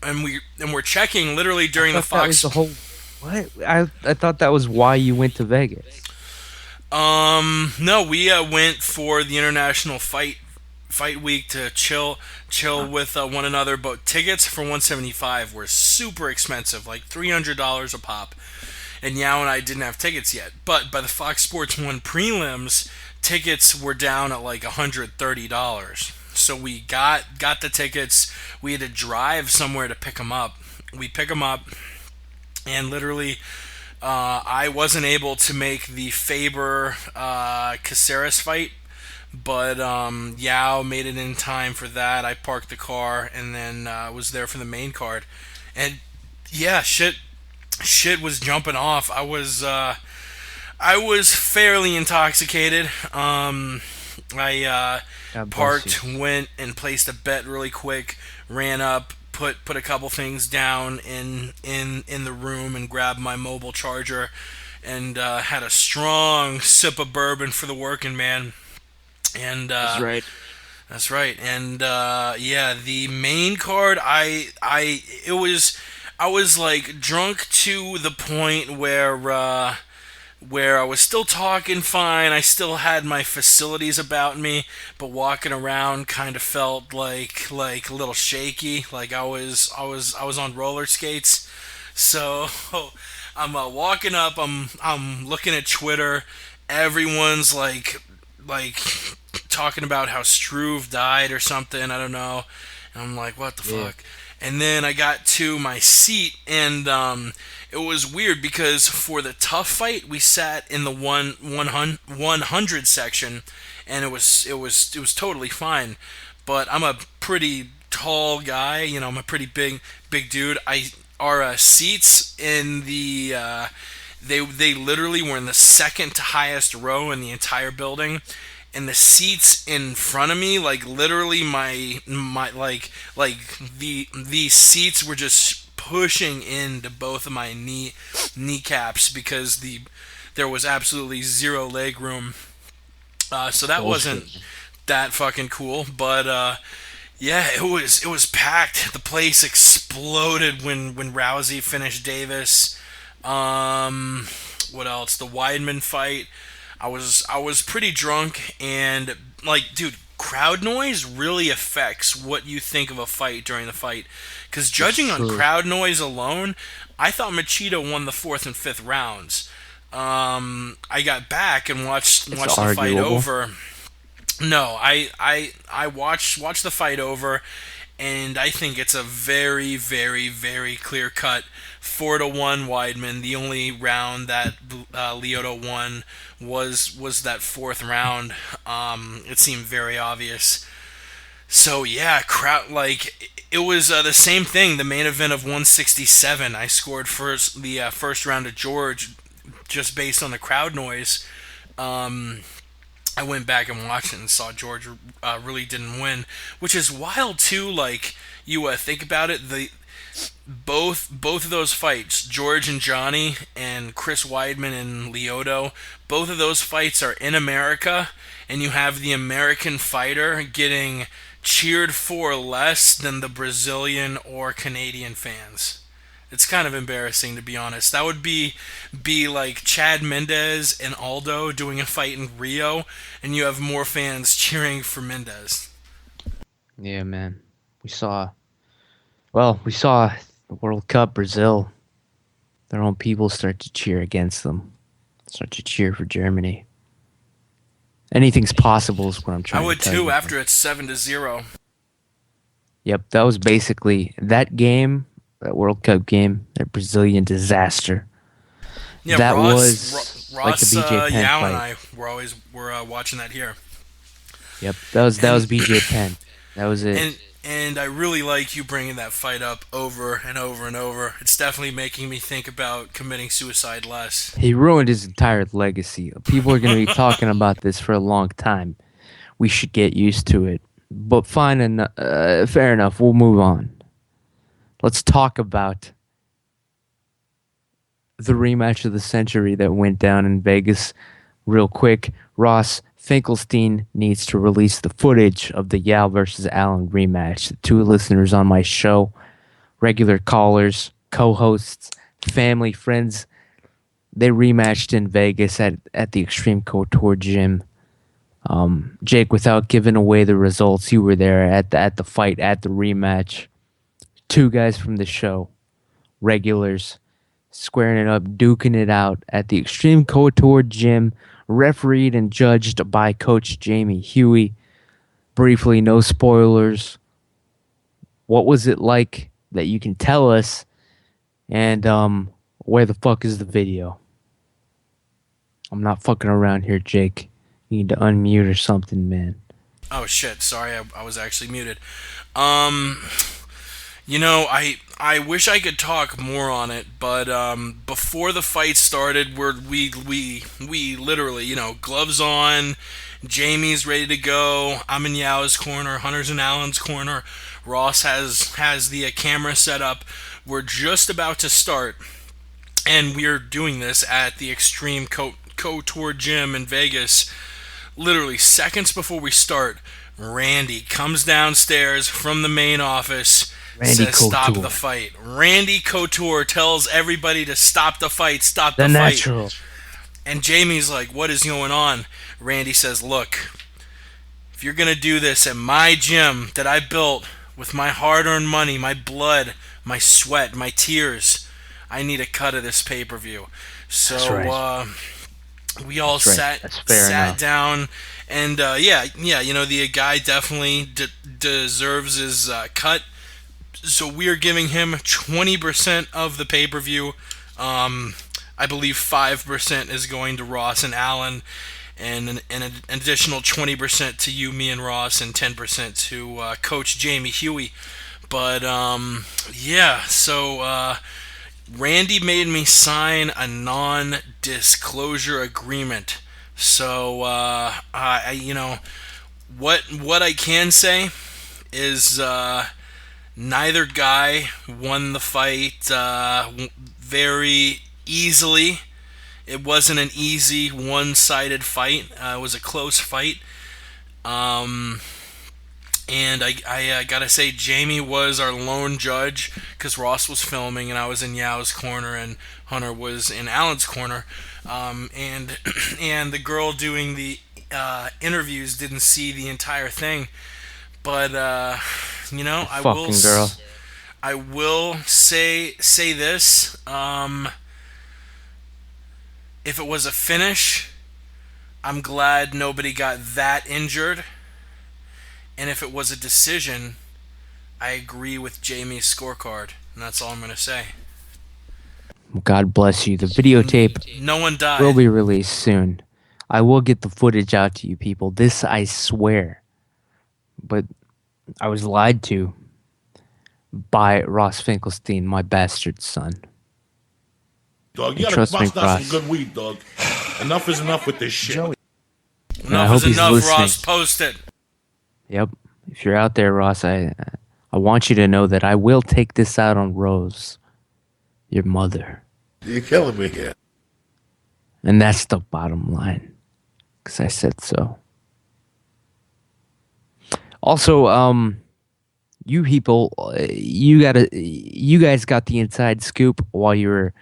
and we're checking literally during the Fox. What? I thought that was why you went to Vegas. No, we went for the International Fight Week to chill with one another. But tickets for 175 were super expensive, like $300 a pop. And Yao and I didn't have tickets yet. But by the Fox Sports 1 prelims, tickets were down at like $130. So we got the tickets. We had to drive somewhere to pick them up. We pick them up, and literally, I wasn't able to make the Faber Caceres fight, but Yao made it in time for that. I parked the car and then was there for the main card. And yeah, shit shit was jumping off. I was fairly intoxicated. I God bless you. parked, went and placed a bet really quick, ran up, put a couple things down in the room, and grabbed my mobile charger, and had a strong sip of bourbon for the working man. And That's right. that's right. And yeah, the main card, I was like drunk to the point where I was still talking fine. I still had my facilities about me, but walking around kind of felt like a little shaky, like I was on roller skates. So I'm walking up. I'm looking at Twitter. Everyone's like talking about how Struve died or something. I don't know. And I'm like, what the Yeah. fuck? And then I got to my seat, and it was weird because for the tough fight, we sat in the 100 section, and it was totally fine. But I'm a pretty tall guy, I'm a pretty big dude. Our seats in the they literally were in the second to highest row in the entire building, and the seats in front of me, like literally my these seats were just pushing into both of my kneecaps because there was absolutely zero leg room. So that wasn't Bullshit. that fucking cool, but yeah, it was packed. The place exploded when Rousey finished Davis. Um, what else? The Weidman fight. I was pretty drunk, and like, dude, crowd noise really affects what you think of a fight during the fight. Because It's judging on true. crowd noise alone, I thought Machida won the fourth and fifth rounds. I got back and It's watched the fight arguable. over. No, I watched the fight over, and I think it's a very, very, very clear cut 4-1 Weidman. The only round that Lyoto won was that fourth round. It seemed very obvious. So yeah, crowd like it was the same thing. The main event of 167. I scored first round of George just based on the crowd noise. Um, I went back and watched it and saw George really didn't win, which is wild too. Like you think about it, the both of those fights, George and Johnny and Chris Weidman and Lyoto, both of those fights are in America, and you have the American fighter getting cheered for less than the Brazilian or Canadian fans. It's kind of embarrassing, to be honest. That would be like Chad Mendez and Aldo doing a fight in Rio, and you have more fans cheering for Mendez. Yeah, man. We saw. Well, we saw the World Cup Brazil. Their own people start to cheer against them. Start to cheer for Germany. Anything's possible is what I'm I trying to would tell too you. after it's 7-0. Yep, that was basically that game, that World Cup game, that Brazilian disaster. Yeah, That was like the Ross BJ Penn Yao and fight. I were watching that here, Yep, that was and BJ Penn. That was it. and I really like you bringing that fight up over and over and over. It's definitely making me think about committing suicide less. He ruined his entire legacy. People are going to be talking about this for a long time. We should get used to it. But fine and fair enough. We'll move on. Let's talk about the rematch of the century that went down in Vegas real quick. Ross Finkelstein needs to release the footage of the Yao versus Allen rematch. The two listeners on my show, regular callers, co-hosts, family, friends, they rematched in Vegas at the Extreme Couture gym. Jake, without giving away the results, you were there at the fight, at the rematch. Two guys from the show, regulars, squaring it up, duking it out at the Extreme Couture gym, refereed and judged by Coach Jamie Huey. Briefly, no spoilers. What was it like that you can tell us? And where the fuck is the video? I'm not fucking around here, Jake. You need to unmute or something, man. Oh shit! Sorry, I was actually muted. Um, I I wish I could talk more on it, but before the fight started, we literally, gloves on. Jamie's ready to go. I'm in Yao's corner. Hunter's in Allen's corner. Ross has the camera set up. We're just about to start, and we're doing this at the Extreme Couture Gym in Vegas. Literally seconds before we start, Randy comes downstairs from the main office, Randy says stop Couture. the fight. Randy Couture tells everybody to stop the fight, stop The the fight. natural. And Jamie's like, what is going on? Randy says, look, if you're going to do this at my gym that I built with my hard-earned money, my blood, my sweat, my tears, I need a cut of this pay-per-view. So That's right. we all That's right. That's fair sat enough. down, and the guy definitely deserves his cut. So we are giving him 20% of the pay-per-view. I believe 5% is going to Ross and Allen, and an additional 20% to you, me, and Ross, and 10% to Coach Jamie Huey. But so Randy made me sign a non-disclosure agreement. So what I can say is neither guy won the fight very easily. It wasn't an easy one-sided fight. It was a close fight. And I gotta say, Jamie was our lone judge because Ross was filming and I was in Yao's corner and Hunter was in Allen's corner. And and the girl doing the interviews didn't see the entire thing. But I will Fucking girl. I will say this. If it was a finish, I'm glad nobody got that injured. And if it was a decision, I agree with Jamie's scorecard. And that's all I'm going to say. God bless you. The videotape No one died. will be released soon. I will get the footage out to you people. This I swear. But I was lied to by Ross Finkelstein, my bastard son. Dog, you And gotta trust me, bust out Ross. some good weed, dog. Enough is enough with this shit. I Enough hope is he's enough, listening. Ross. Post it. Yep. If you're out there, Ross, I want you to know that I will take this out on Rose, your mother. You're killing me here. And that's the bottom line. Because I said so. Also, you people, you guys got the inside scoop while you were,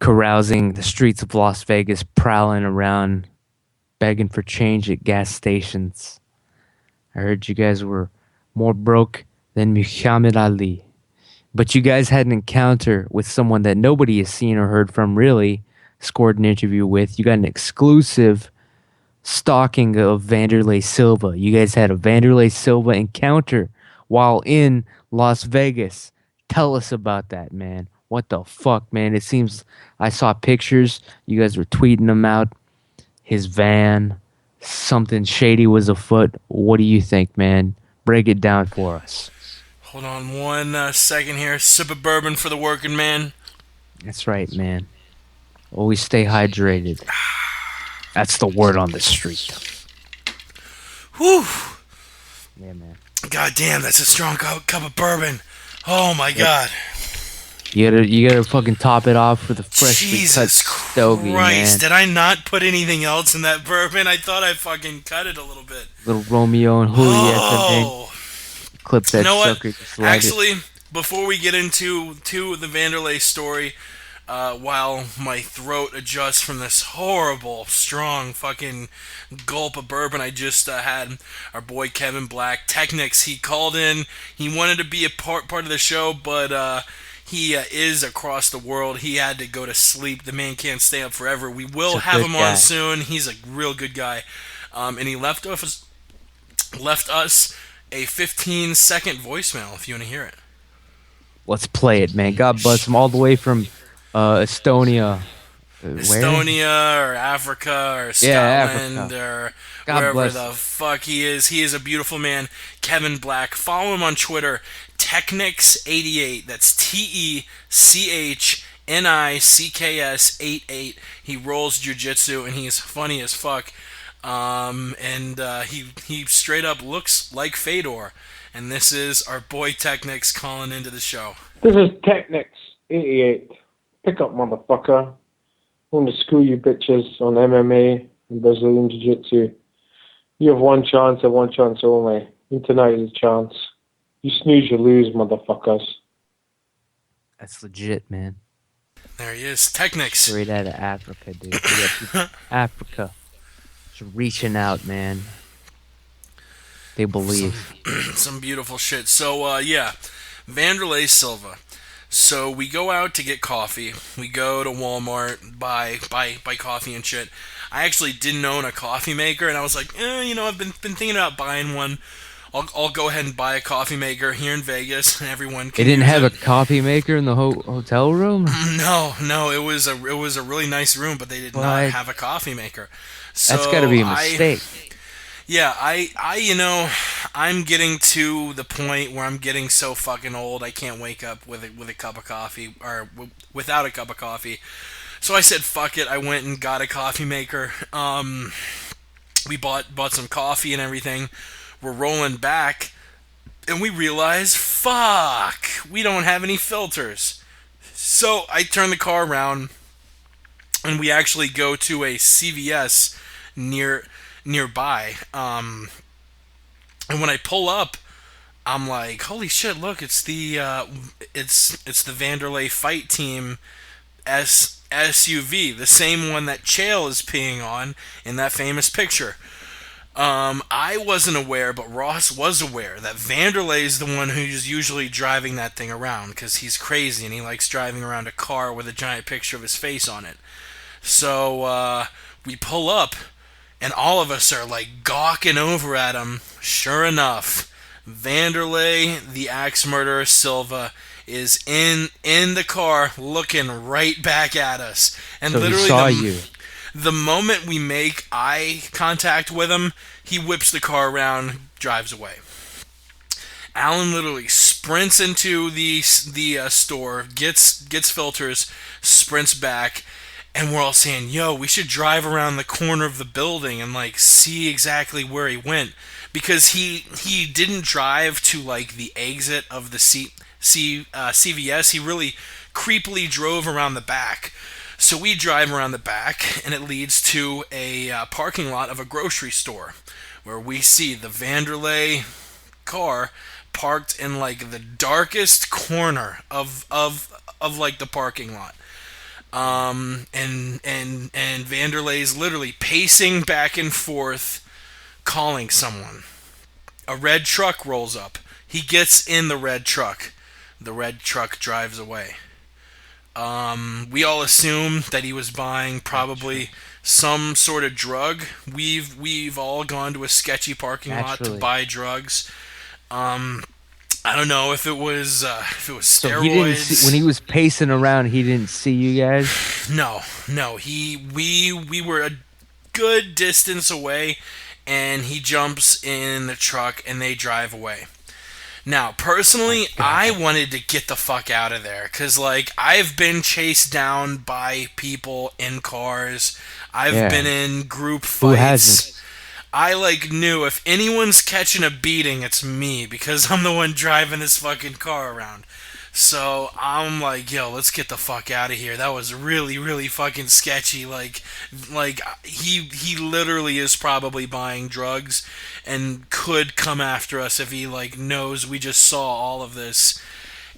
carousing the streets of Las Vegas, prowling around, begging for change at gas stations. I heard you guys were more broke than Muhammad Ali. But you guys had an encounter with someone that nobody has seen or heard from, really, scored an interview with. You got an exclusive stalking of Vanderlei Silva. You guys had a Vanderlei Silva encounter while in Las Vegas. Tell us about that, man. What the fuck, man? It seems I saw pictures. You guys were tweeting them out. His van. Something shady was afoot. What do you think, man? Break it down for us. Hold on one second here. Sip of bourbon for the working man. That's right, man. Always stay hydrated. That's the word on the street. Whew. Yeah, man. God damn, that's a strong cup of bourbon. Oh my God. You gotta fucking top it off with a freshly cut Jesus stogie, Christ. man. Did I not put anything else in that bourbon? I thought I fucking cut it a little bit. Little Romeo and Juliet. Oh. Clip that You know what? sucker. Just light it. Actually, before we get into the Vanderlei story, while my throat adjusts from this horrible, strong fucking gulp of bourbon I just had, our boy Kevin Black, Technics, he called in. He wanted to be a part of the show, but he is across the world. He had to go to sleep. The man can't stay up forever. We will He's a have good him guy. on soon. He's a real good guy. And he left us a 15-second voicemail if you want to hear it. Let's play it, man. God bless him all the way from Estonia. Where? Estonia or Africa or Yeah, Scotland Africa. or God wherever bless the him. fuck he is. He is a beautiful man. Kevin Black. Follow him on Twitter. Technics88. That's TECHNICKS 88. He rolls jiu-jitsu and he's funny as fuck. He straight up looks like Fedor. And this is our boy Technics calling into the show. This is Technics 88. Pick up, motherfucker. I'm going to school you bitches on MMA and Brazilian Jiu-Jitsu. You have one chance and one chance only. And tonight is a chance. You snooze, you lose, motherfuckers. That's legit, man. There he is, Technics. Straight out of Africa, dude. Africa. Just reaching out, man. They believe. Some beautiful shit. So, yeah, Vanderlei Silva. So we go out to get coffee. We go to Walmart, buy coffee and shit. I actually didn't own a coffee maker, and I was like, I've been thinking about buying one. I'll go ahead and buy a coffee maker here in Vegas, and everyone can They didn't use have it. a coffee maker in the hotel room? No, it was a really nice room, but they did not have a coffee maker. So That's got to be a mistake. I'm getting to the point where I'm getting so fucking old. I can't wake up with a cup of coffee or without a cup of coffee. So I said, fuck it. I went and got a coffee maker. We bought some coffee and everything. We're rolling back, and we realize, fuck, we don't have any filters. So I turn the car around, and we actually go to a CVS nearby. And when I pull up, I'm like, holy shit! Look, it's the Vanderlei Fight Team SUV, the same one that Chael is peeing on in that famous picture. I wasn't aware, but Ross was aware that Vanderlei is the one who's usually driving that thing around because he's crazy and he likes driving around a car with a giant picture of his face on it. So we pull up, and all of us are like gawking over at him. Sure enough, Vanderlei, the axe murderer Silva, is in the car looking right back at us. And So literally he saw you. the moment we make eye contact with him, he whips the car around, drives away. Alan literally sprints into the store, gets filters, sprints back, and we're all saying, yo, we should drive around the corner of the building and like see exactly where he went, because he didn't drive to like the exit of the CVS. He really creepily drove around the back. So we drive around the back, and it leads to a parking lot of a grocery store, where we see the Vanderlei car parked in like the darkest corner of like the parking lot. And Vanderlei's literally pacing back and forth, calling someone. A red truck rolls up. He gets in the red truck. The red truck drives away. We all assume that he was buying probably some sort of drug. We've all gone to a sketchy parking lot to buy drugs. I don't know if it was steroids. So he didn't see, when he was pacing around, he didn't see you guys? No. We were a good distance away, and he jumps in the truck and they drive away. Now, personally, I wanted to get the fuck out of there, because, like, I've been chased down by people in cars. I've been in group fights. Who hasn't? I, like, knew if anyone's catching a beating, it's me, because I'm the one driving this fucking car around. So, I'm like, yo, let's get the fuck out of here. That was really, really fucking sketchy. Like he literally is probably buying drugs and could come after us if he, like, knows we just saw all of this.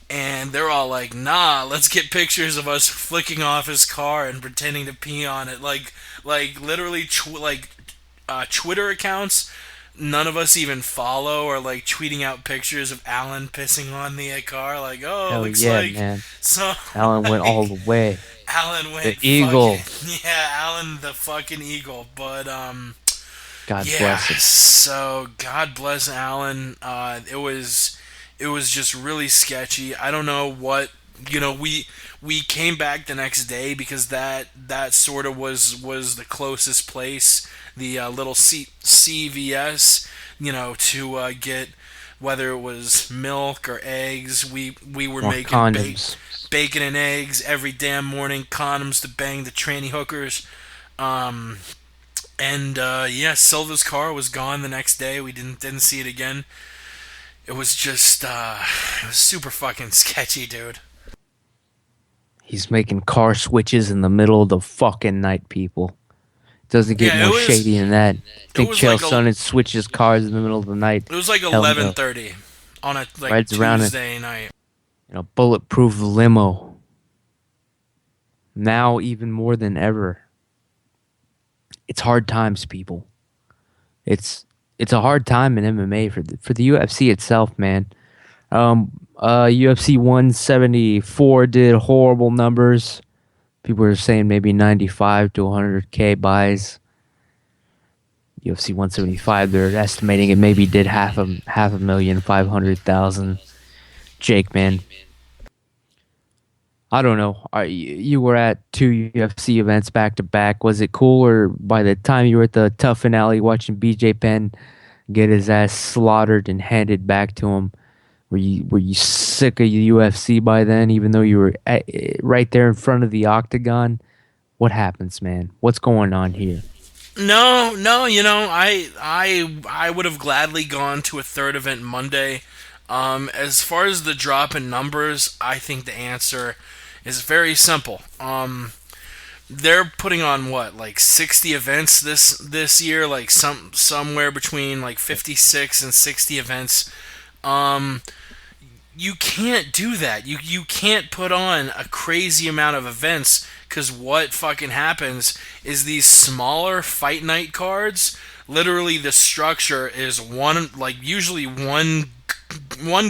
And they're all like, nah, let's get pictures of us flicking off his car and pretending to pee on it. Like literally, Twitter accounts none of us even follow are like tweeting out pictures of Alan pissing on the car. Like, oh, Hell looks yeah, like man. so. Alan went all the way. Alan went The eagle. Yeah, Alan the fucking eagle. But God yeah, bless him. so God bless Alan. It was just really sketchy. I don't know what, we came back the next day because that sort of was the closest place, the little CVS, to get whether it was milk or eggs. We were Or making condoms. bacon and eggs every damn morning, condoms to bang the tranny hookers. Um, and yeah, Silva's car was gone the next day. We didn't see it again. It was just it was super fucking sketchy, dude. He's making car switches in the middle of the fucking night, people. Doesn't get Yeah, more shady than that. Think was Chael like a- Sonnen switches cars in the middle of the night. It was like Hell no. 11:30 on a Rides around it. Tuesday night. Bulletproof limo. Now even more than ever. It's hard times, people. It's a hard time in MMA for the UFC itself, man. UFC 174 did horrible numbers. People are saying maybe 95 to 100K buys. UFC 175, they're estimating it maybe did half a million, 500,000. Jake, man, I don't know. You were at two UFC events back to back. Was it cool, or by the time you were at the tough finale watching BJ Penn get his ass slaughtered and handed back to him, were you sick of the UFC by then? Even though you were right there in front of the octagon, what happens, man? What's going on here? No, I would have gladly gone to a third event Monday. As far as the drop in numbers, I think the answer is very simple. They're putting on what, like 60 events this year, like somewhere between like 56 and 60 events. You can't do that. You can't put on a crazy amount of events, because what fucking happens is these smaller fight night cards, literally the structure is one, like usually one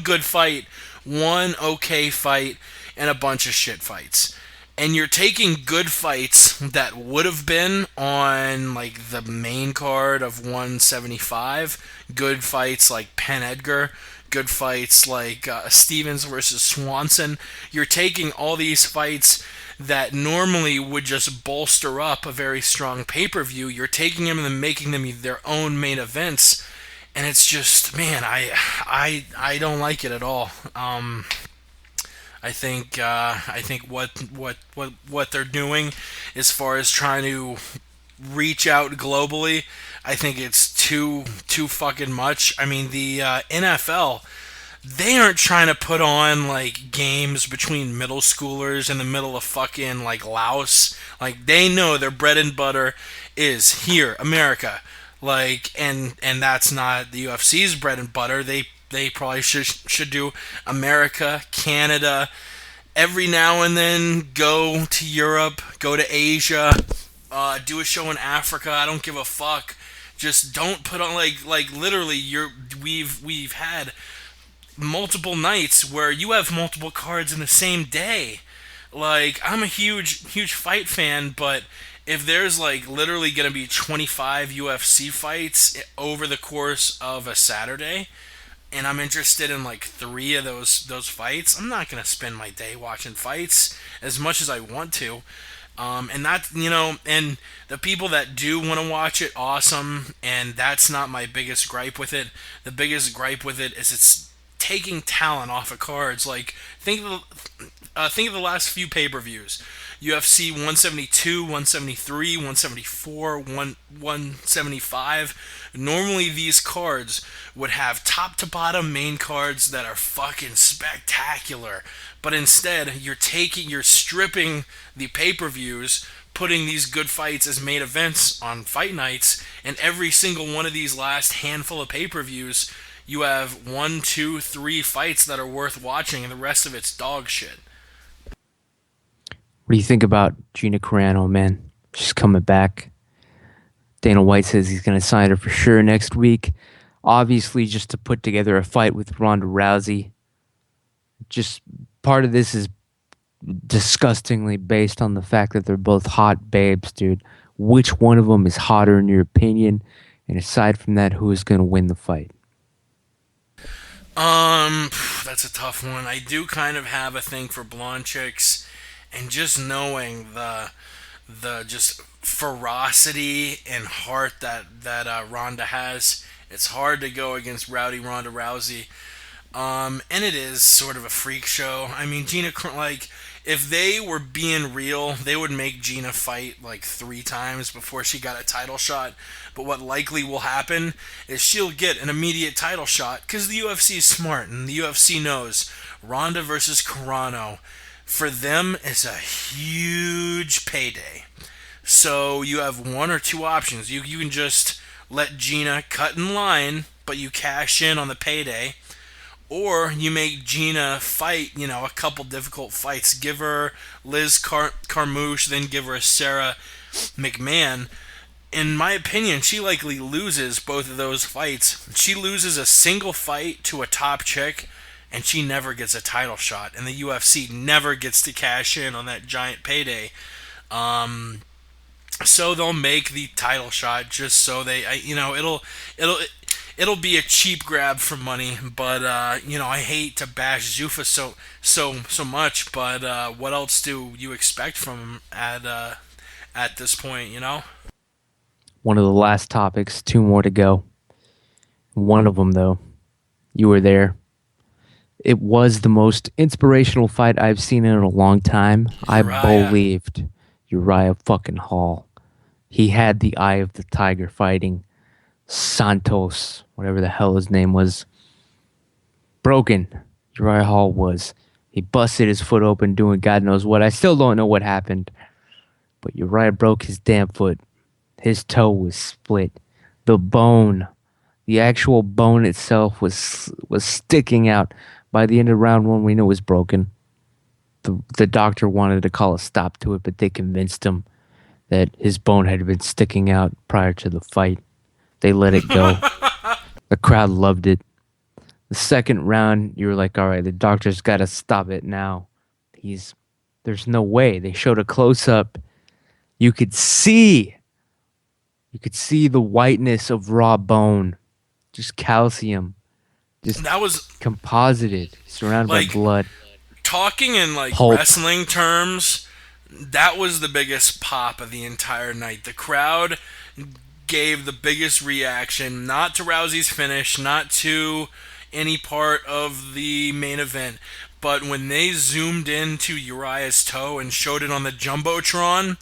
good fight, one okay fight, and a bunch of shit fights. And you're taking good fights that would have been on like the main card of 175, good fights like Penn Edgar, good fights like Stevens versus Swanson. You're taking all these fights that normally would just bolster up a very strong pay-per-view. You're taking them and making them their own main events, and it's just, man, I don't like it at all. I think what they're doing as far as trying to reach out globally, I think it's too fucking much. I mean, the NFL, they aren't trying to put on like games between middle schoolers in the middle of fucking like Laos. Like, they know their bread and butter is here, America. Like, and that's not the UFC's bread and butter. They probably should do America, Canada, every now and then go to Europe, go to Asia, do a show in Africa. I don't give a fuck. Just don't put on like literally we've had multiple nights where you have multiple cards in the same day. Like, I'm a huge fight fan, but if there's like literally going to be 25 UFC fights over the course of a Saturday, and I'm interested in like 3 of those fights, I'm not going to spend my day watching fights as much as I want to. And that, and the people that do want to watch it, awesome, and that's not my biggest gripe with it. The biggest gripe with it is it's taking talent off of cards. Like, think of the last few pay-per-views. UFC 172, 173, 174, 175. Normally these cards would have top to bottom main cards that are fucking spectacular. But instead, you're stripping the pay-per-views, putting these good fights as main events on fight nights, and every single one of these last handful of pay-per-views, you have 1, 2, 3 fights that are worth watching, and the rest of it's dog shit. What do you think about Gina Carano, man? She's coming back. Dana White says he's going to sign her for sure next week. Obviously, just to put together a fight with Ronda Rousey. Just part of this is disgustingly based on the fact that they're both hot babes, dude. Which one of them is hotter in your opinion? And aside from that, who is going to win the fight? That's a tough one. I do kind of have a thing for blonde chicks. And just knowing the just ferocity and heart that Ronda has, It's hard to go against Rowdy Ronda Rousey. And it is sort of a freak show. I mean, like, if they were being real, they would make Gina fight like 3 times before she got a title shot. But what likely will happen is she'll get an immediate title shot because the UFC is smart and the UFC knows Ronda versus Carano. For them, is a huge payday. So you have one or two options. You can just let Gina cut in line, but you cash in on the payday. Or you make Gina fight, a couple difficult fights. Give her Liz Carmouche, then give her a Sarah McMahon. In my opinion, she likely loses both of those fights. She loses a single fight to a top chick, and she never gets a title shot. And the UFC never gets to cash in on that giant payday. So they'll make the title shot just so it'll be a cheap grab for money. But I hate to bash Zuffa so much. But what else do you expect from him at this point? One of the last topics, 2 more to go. One of them, though, you were there. It was the most inspirational fight I've seen in a long time. I believed Uriah fucking Hall. He had the eye of the tiger fighting Santos, whatever the hell his name was. Broken. Uriah Hall was. He busted his foot open doing God knows what. I still don't know what happened. But Uriah broke his damn foot. His toe was split. The bone, the actual bone itself was sticking out. By the end of round 1, we knew it was broken. The doctor wanted to call a stop to it, but they convinced him that his bone had been sticking out prior to the fight. They let it go. The crowd loved it. The second round, you were like, all right, the doctor's got to stop it now. There's no way. They showed a close-up. You could see the whiteness of raw bone, just calcium, That was composited, surrounded by blood. Talking in Pulp. Wrestling terms, that was the biggest pop of the entire night. The crowd gave the biggest reaction, not to Rousey's finish, not to any part of the main event, but when they zoomed into Uriah's toe and showed it on the Jumbotron,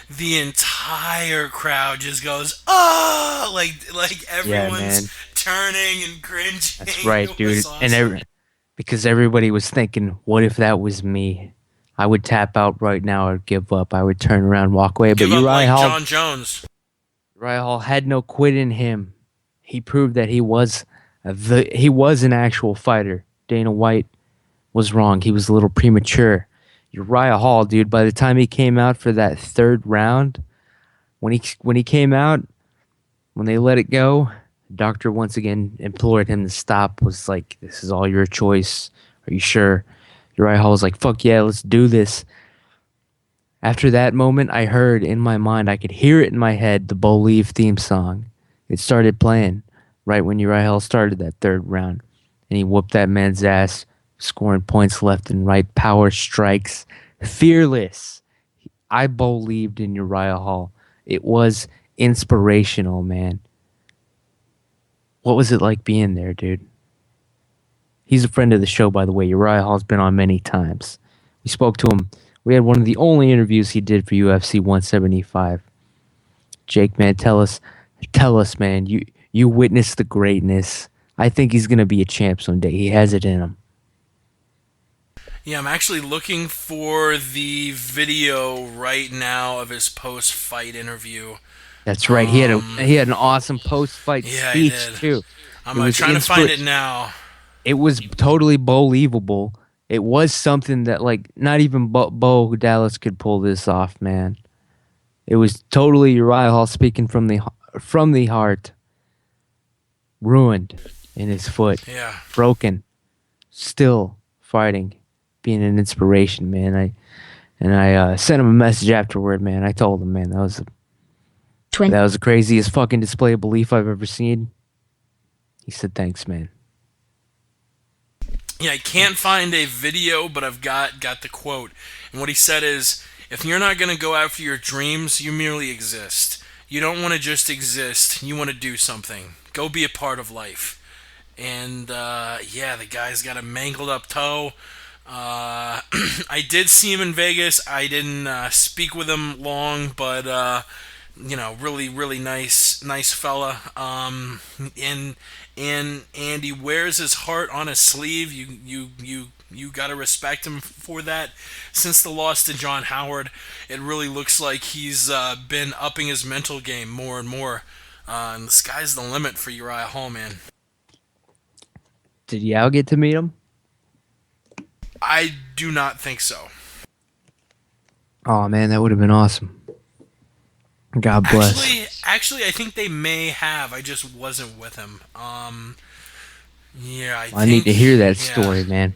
the entire crowd just goes, "Oh!" Like everyone's turning and cringing. That's right, dude. Awesome. And because everybody was thinking, what if that was me? I would tap out right now or give up. I would turn around, walk away. Give but up Uriah Hall, John Jones. Uriah Hall had no quit in him. He proved that he was an actual fighter. Dana White was wrong. He was a little premature. Uriah Hall, dude, by the time he came out for that 3rd round, when he came out, when they let it go, the doctor once again implored him to stop, was like, this is all your choice. Are you sure? Uriah Hall was like, fuck yeah, let's do this. After that moment, I heard in my mind, I could hear it in my head, the Believe theme song. It started playing right when Uriah Hall started that 3rd round. And he whooped that man's ass, scoring points left and right, power strikes, fearless. I believed in Uriah Hall. It was inspirational, man. What was it like being there, dude? He's a friend of the show, by the way. Uriah Hall's been on many times. We spoke to him. We had one of the only interviews he did for UFC 175. Jake, man, tell us, man. You witnessed the greatness. I think he's going to be a champ someday. He has it in him. Yeah, I'm actually looking for the video right now of his post-fight interview. That's right. He had an awesome post-fight speech too. I'm trying to find it now. It was totally believable. It was something that not even Bo Dallas could pull this off, man. It was totally Uriah Hall speaking from the heart. Ruined in his foot. Yeah. Broken. Still fighting. Being an inspiration, man. I sent him a message afterward, man. I told him, man, that was the craziest fucking display of belief I've ever seen. He said, thanks, man. Yeah, I can't find a video, but I've got the quote. And what he said is, if you're not going to go after your dreams, you merely exist. You don't want to just exist. You want to do something. go be a part of life. And yeah, the guy's got a mangled up toe. I did see him in Vegas. I didn't speak with him long, but really, really nice fella. And he wears his heart on his sleeve. You gotta respect him for that. Since the loss to John Howard, it really looks like he's been upping his mental game more and more. And the sky's the limit for Uriah Hall, man. Did Yao get to meet him? I do not think so. Oh man, that would have been awesome. God bless. Actually, I think they may have. I just wasn't with him. Yeah, I need to hear that story, man.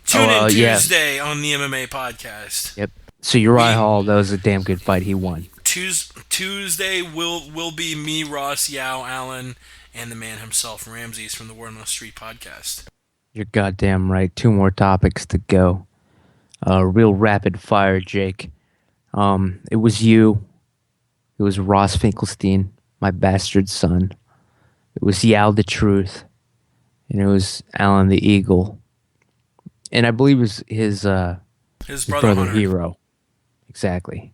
Tune in Tuesday on the MMA podcast. Yep. So Uriah Hall, that was a damn good fight. He won. Tuesday will be me, Ross, Yao, Allen, and the man himself, Ramses, from the Word on the Street podcast. You're goddamn right. 2 more topics to go. Real rapid fire, Jake. It was you. It was Ross Finkelstein, my bastard son. It was Yao the Truth. And it was Alan the Eagle. And I believe it was his brother Hero. Exactly.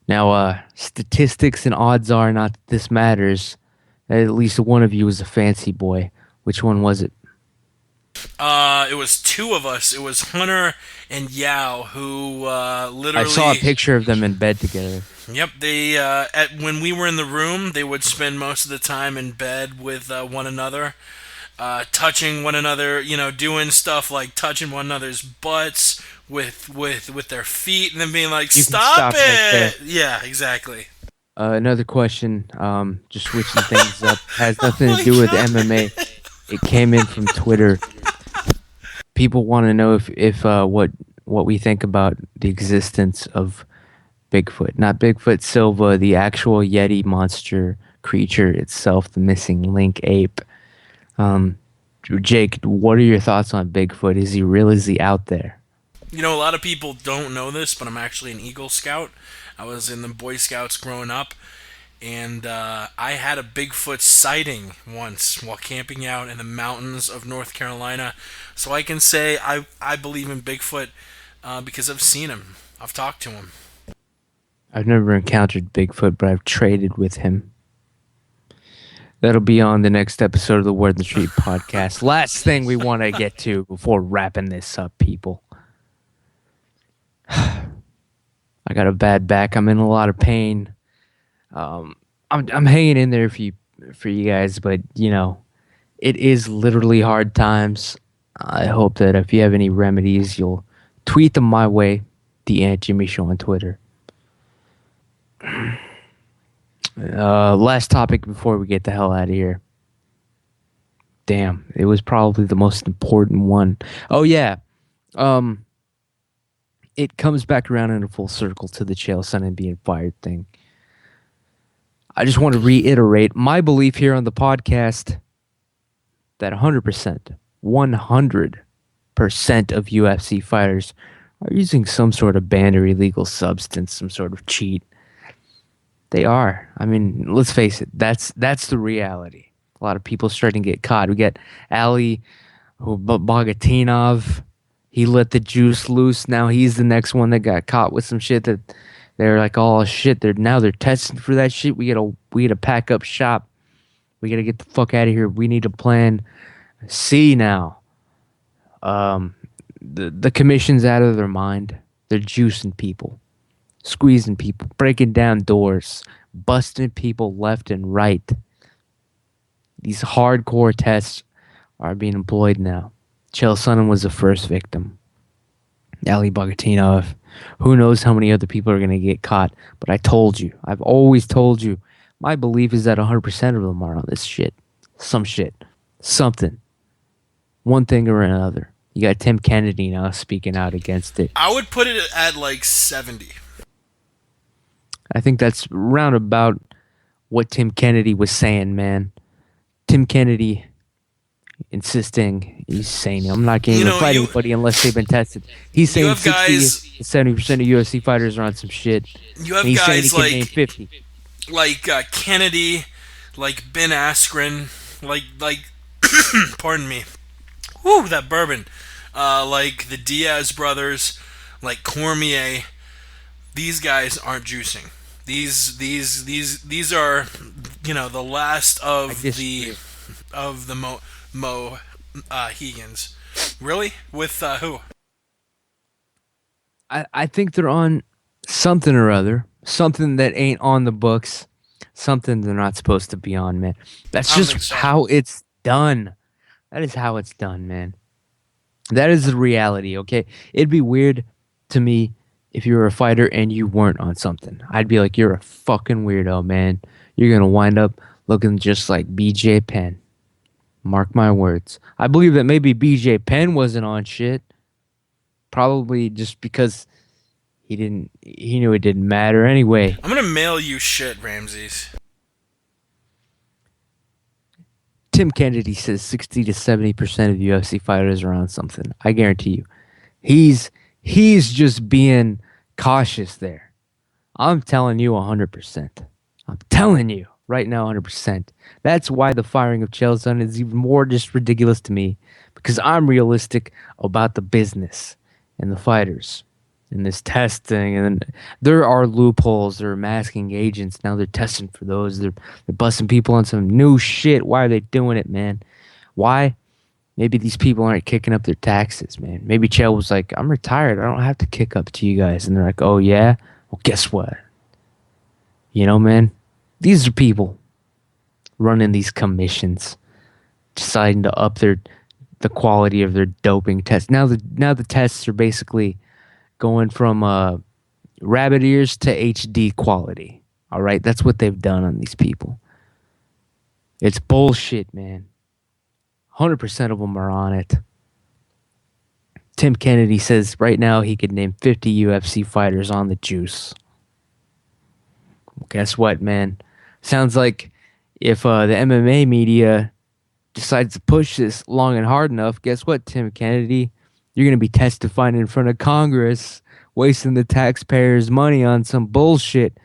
Now, statistics and odds are not that this matters. At least one of you was a fancy boy. Which one was it? It was 2 of us. It was Hunter and Yao, who literally... I saw a picture of them in bed together. Yep, they when we were in the room, they would spend most of the time in bed with one another, touching one another, doing stuff like touching one another's butts with their feet, and then being like, "Stop it!" Yeah, exactly. Another question, just switching things up, has nothing to do with MMA. It came in from Twitter. People want to know if what we think about the existence of Bigfoot. Not Bigfoot Silva, the actual Yeti monster creature itself, the missing link ape. Jake, what are your thoughts on Bigfoot? Is he real? Is he out there? A lot of people don't know this, but I'm actually an Eagle Scout. I was in the Boy Scouts growing up, and I had a Bigfoot sighting once while camping out in the mountains of North Carolina. So I can say I believe in Bigfoot because I've seen him. I've talked to him. I've never encountered Bigfoot, but I've traded with him. That'll be on the next episode of the Word on the Street podcast. Last thing we want to get to before wrapping this up, people. I got a bad back. I'm in a lot of pain. I'm hanging in there for you guys, but it is literally hard times. I hope that if you have any remedies, you'll tweet them my way. The Aunt Jimmy Show on Twitter. Last topic before we get the hell out of here. Damn, it was probably the most important one. Oh yeah, it comes back around in a full circle to the Chael Sonnen being fired thing. I just want to reiterate my belief here on the podcast that 100% of UFC fighters are using some sort of banned or illegal substance, some sort of cheat. They are. I mean, let's face it. That's the reality. A lot of people starting to get caught. We got Ali Bogatinov. He let the juice loose. Now he's the next one that got caught with some shit that they're like, oh shit. They're testing for that shit. We gotta pack up shop. We gotta get the fuck out of here. We need a plan C now. The commission's out of their mind. They're juicing people. Squeezing people, breaking down doors, busting people left and right. These hardcore tests are being employed now. Chael Sonnen was the first victim. Ali Bogatinov. Who knows how many other people are going to get caught. But I told you. I've always told you. My belief is that 100% of them are on this shit. Some shit. Something. One thing or another. You got Tim Kennedy now speaking out against it. I would put it at like 70. I think that's round about what Tim Kennedy was saying, man. Tim Kennedy insisting, he's saying, I'm not going to fight anybody unless they've been tested. He's saying 60 to 70% of UFC fighters are on some shit. You have and he's guys saying he can name 50. Like Kennedy, like Ben Askren, like pardon me, whoo, that bourbon, like the Diaz brothers, like Cormier. These guys aren't juicing. These are, the last I of disagree. the Mo Hegans. Really? With who? I think they're on something or other, something that ain't on the books, something they're not supposed to be on, man. That's I don't think just so. how it's done. That is how it's done, man. That is the reality, okay? It'd be weird to me if you were a fighter and you weren't on something. I'd be like, you're a fucking weirdo, man. You're gonna wind up looking just like BJ Penn. Mark my words. I believe that maybe BJ Penn wasn't on shit. Probably just because he knew it didn't matter anyway. I'm gonna mail you shit, Ramses. Tim Kennedy says 60 to 70% of UFC fighters are on something. I guarantee you. He's just being cautious there. I'm telling you 100%. I'm telling you right now 100%. That's why the firing of Chael Sonnen is even more just ridiculous to me, because I'm realistic about the business and the fighters and this testing, and there are loopholes. There are masking agents. Now they're testing for those. They're busting people on some new shit. Why are they doing it, man? Why? Maybe these people aren't kicking up their taxes, man. Maybe Chael was like, I'm retired. I don't have to kick up to you guys. And they're like, oh, yeah? Well, guess what? You know, man, these are people running these commissions, deciding to up the quality of their doping tests. Now the tests are basically going from rabbit ears to HD quality. All right? That's what they've done on these people. It's bullshit, man. 100% of them are on it. Tim Kennedy says right now he could name 50 UFC fighters on the juice. Well, guess what, man? Sounds like if the MMA media decides to push this long and hard enough, guess what, Tim Kennedy? You're going to be testifying in front of Congress, wasting the taxpayers' money on some bullshit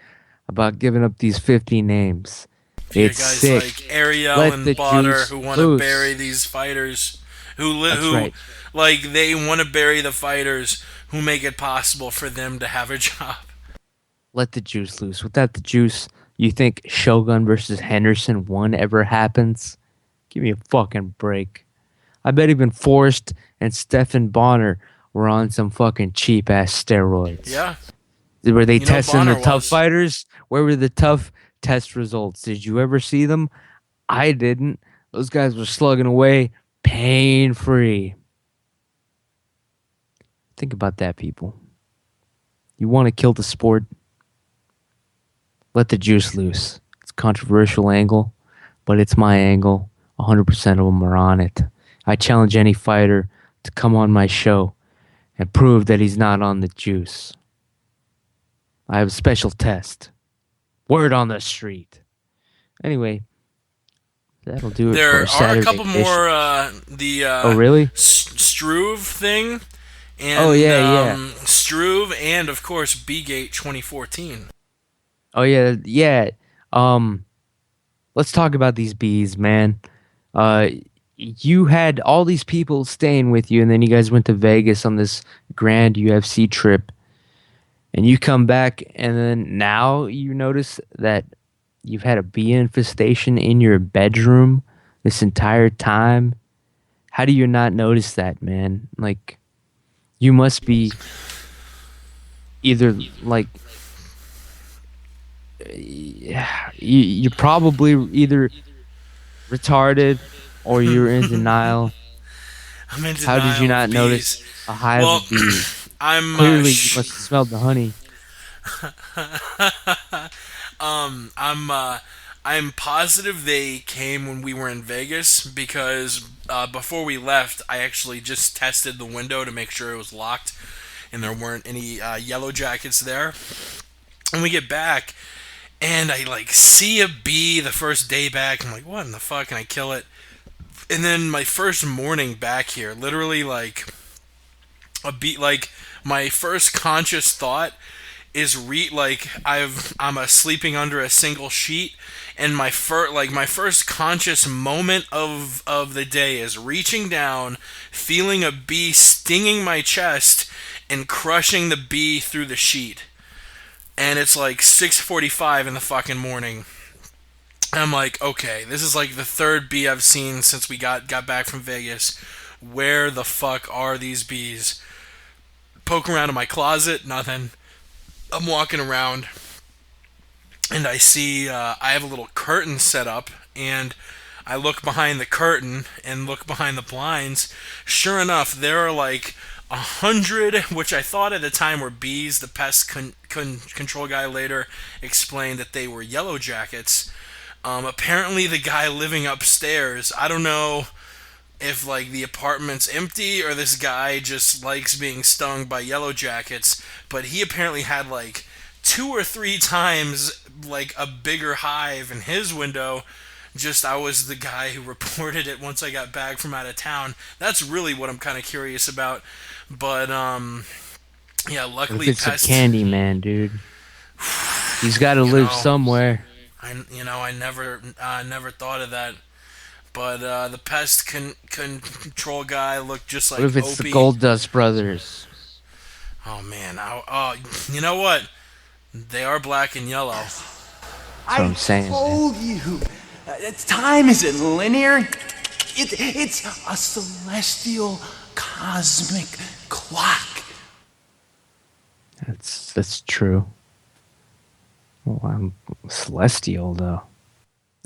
about giving up these 50 names. You It's guys sick. like Ariel Let and the Potter juice who want to loose. bury these fighters, That's who right. like they want to bury the fighters who make it possible for them to have a job. Let the juice loose. Without the juice, you think Shogun versus Henderson 1 ever happens? Give me a fucking break. I bet even Forrest and Stephen Bonner were on some fucking cheap ass steroids. Yeah, Were they You know, testing the Bonner tough was. fighters? Where were the tough test results? Did you ever see them? I didn't. Those guys were slugging away pain free. Think about that, people. You want to kill the sport? Let the juice loose. It's a controversial angle, but it's my angle. 100% of them are on it. I challenge any fighter to come on my show and prove that he's not on the juice. I have a special test. Word on the street. Anyway, that'll do it for There our are Saturday a couple edition. more the Oh, really? Struve thing, and Oh, yeah. Struve, and of course B-Gate 2014. Oh, yeah. Let's talk about these bees, man. You had all these people staying with you, and then you guys went to Vegas on this grand UFC trip, and you come back, and then now you notice that you've had a bee infestation in your bedroom this entire time. How do you not notice that, man? Like, you must be either like you're probably either retarded or you're in denial. I'm in How did you denial not of notice bees. a hive Well, of bees? I'm Clearly, you must have smelled the honey. I'm positive they came when we were in Vegas because before we left, I actually just tested the window to make sure it was locked and there weren't any yellow jackets there. And we get back, and I like see a bee the first day back. I'm like, what in the fuck? And I kill it. And then my first morning back here, literally like a bee, like my first conscious thought is I'm sleeping under a single sheet, and my first conscious moment of the day is reaching down, feeling a bee stinging my chest, and crushing the bee through the sheet. And it's like 6:45 in the fucking morning. I'm like, okay, this is like the third bee I've seen since we got back from Vegas. Where the fuck are these bees? Poke around in my closet, nothing. I'm walking around, and I see I have a little curtain set up, and I look behind the curtain and look behind the blinds. Sure enough, there are like 100, which I thought at the time were bees. The pest control guy later explained that they were yellow jackets. Apparently the guy living upstairs, I don't know if like the apartment's empty or this guy just likes being stung by yellow jackets, but he apparently had like 2 or 3 times like a bigger hive in his window. Just I was the guy who reported it once I got back from out of town. That's really what I'm kind of curious about. But yeah, luckily What if it's a candy man, dude? He's got to live somewhere. I never thought of that. But the pest control guy looked just like What if it's Opie. the Gold Dust Brothers? Oh man, you know what? They are black and yellow. That's what I'm saying. Told you, time isn't linear. It's a celestial, cosmic clock. That's true. Well, I'm celestial though.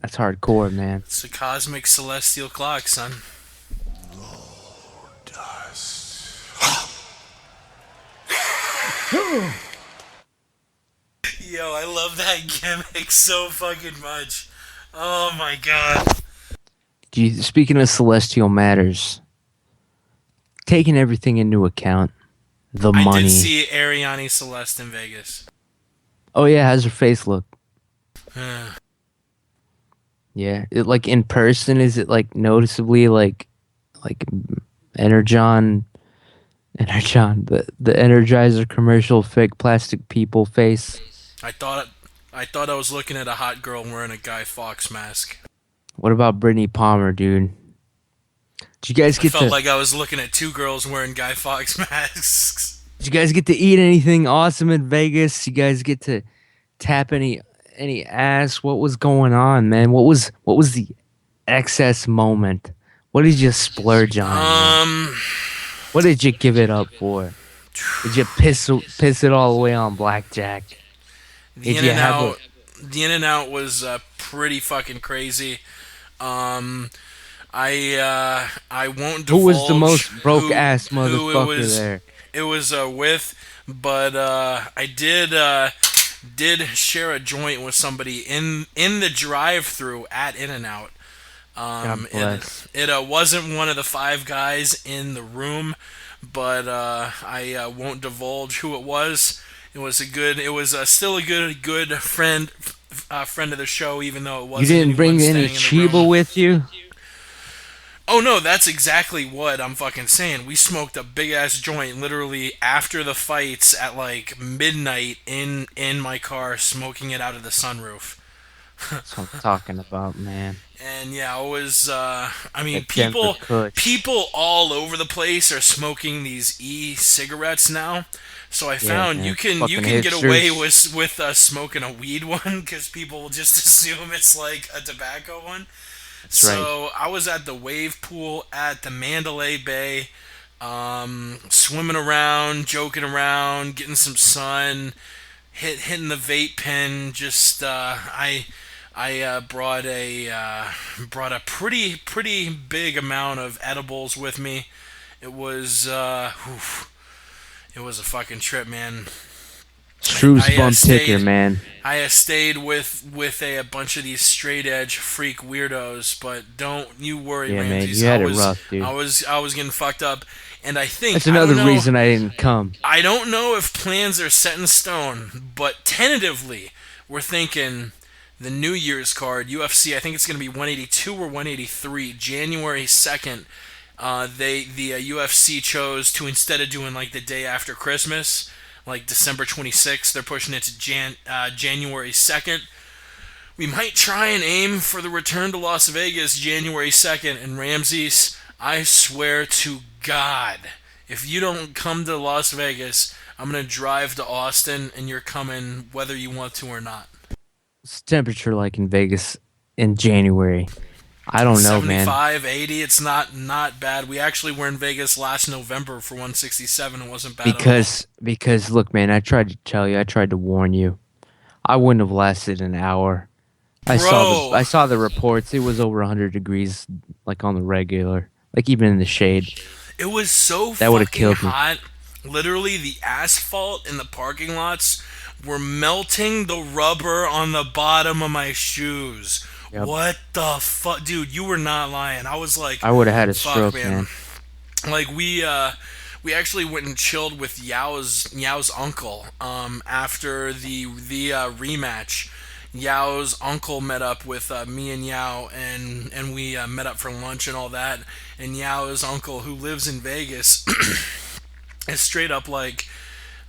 That's hardcore, man. It's a cosmic celestial clock, son. Yo, I love that gimmick so fucking much. Oh my god. Speaking of celestial matters, taking everything into account, the I money. did see Ariane Celeste in Vegas. Oh yeah, how's her face look? Yeah, like in person, is it like noticeably like Energon, the Energizer commercial fake plastic people face? I thought I was looking at a hot girl wearing a Guy Fawkes mask. What about Brittany Palmer, dude? Did you guys I get felt to? like I was looking at 2 girls wearing Guy Fawkes masks. Did you guys get to eat anything awesome in Vegas? You guys get to tap any ass? What was going on, man? What was the excess moment? What did you splurge on? Man? What did you give it up for? Did you piss it all away on blackjack? The In-N-Out was pretty fucking crazy. I won't divulge who was the most broke ass motherfucker there? It was with, but I did share a joint with somebody in the drive-through at In-N-Out. God bless. It wasn't one of the 5 guys in the room, but I won't divulge who it was. It was still a good friend of the show, even though it wasn't. You didn't bring any Chiba with you? Oh no, that's exactly what I'm fucking saying. We smoked a big ass joint literally after the fights at like midnight in my car, smoking it out of the sunroof. That's what I'm talking about, man. And yeah, it was. People all over the place are smoking these e-cigarettes now. So I found you can get away with smoking a weed one because people will just assume it's like a tobacco one. So I was at the wave pool at the Mandalay Bay, swimming around, joking around, getting some sun, hitting the vape pen. Just I brought a pretty big amount of edibles with me. It was it was a fucking trip, man. Shrews bump ticker, man. I stayed with a bunch of these straight edge freak weirdos, but don't you worry, Ramses. Man, you had it rough, dude. I was getting fucked up, and I think that's another reason I didn't come. I don't know if plans are set in stone, but tentatively we're thinking the New Year's card, UFC. I think it's going to be 182 or 183, January 2nd. The UFC chose to, instead of doing like the day after Christmas, like December 26th. They're pushing it to January 2nd. We might try and aim for the return to Las Vegas January 2nd. And Ramses, I swear to God, if you don't come to Las Vegas, I'm going to drive to Austin and you're coming whether you want to or not. What's the temperature like in Vegas in January? I don't know, man. 75, 80, it's not bad. We actually were in Vegas last November for 167. It wasn't bad Because look, man, I tried to tell you, I tried to warn you. I wouldn't have lasted an hour. I saw the reports. It was over 100 degrees, like on the regular, like even in the shade. It was so That would've fucking killed me. hot. Literally, the asphalt in the parking lots were melting the rubber on the bottom of my shoes. Yep. What the fuck? Dude, you were not lying. I was like... I would have had a fuck, stroke, man. Like, we actually went and chilled with Yao's uncle after the rematch. Yao's uncle met up with me and Yao, and we met up for lunch and all that. And Yao's uncle, who lives in Vegas, is straight up like,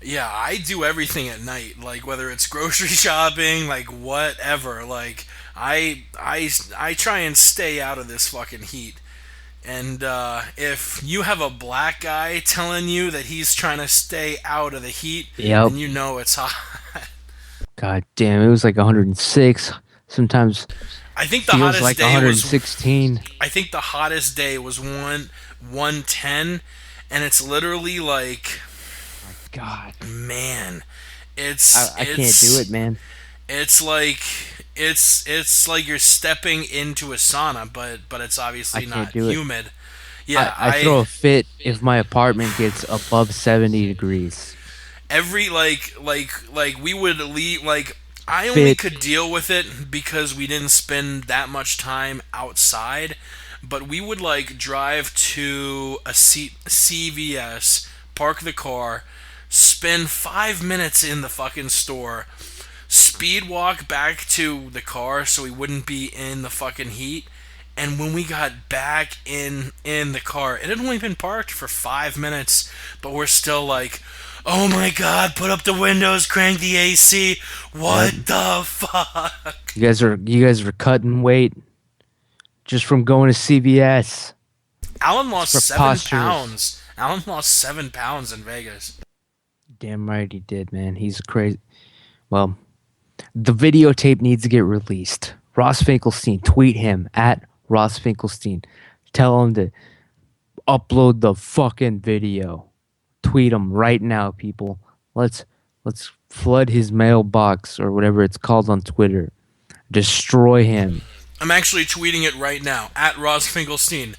yeah, I do everything at night, like whether it's grocery shopping, like whatever. Like I try and stay out of this fucking heat. And if you have a black guy telling you that he's trying to stay out of the heat, Yep. then you know it's hot. God damn, it was like 106. Sometimes I think the feels hottest like day was 116. I think the hottest day was 110, and it's literally like, God, man, I can't do it, man. It's like you're stepping into a sauna, but it's obviously I not can't do it. humid. Yeah, I throw a fit if my apartment gets above 70 degrees. every like we would leave, like I only Fit. could deal with it because we didn't spend that much time outside, but we would like drive to a CVS, park the car, spend 5 minutes in the fucking store, speed walk back to the car so we wouldn't be in the fucking heat. And when we got back in the car, it had only been parked for 5 minutes, but we're still like, oh my god, put up the windows, crank the AC. What the fuck? You guys are cutting weight just from going to CVS. Alan lost It's 7 preposterous. pounds. Alan lost 7 pounds in Vegas. Damn right he did, man. He's crazy. Well, the videotape needs to get released. Ross Finkelstein, tweet him at Ross Finkelstein. Tell him to upload the fucking video. Tweet him right now, people. Let's flood his mailbox or whatever it's called on Twitter. Destroy him. I'm actually tweeting it right now at Ross Finkelstein.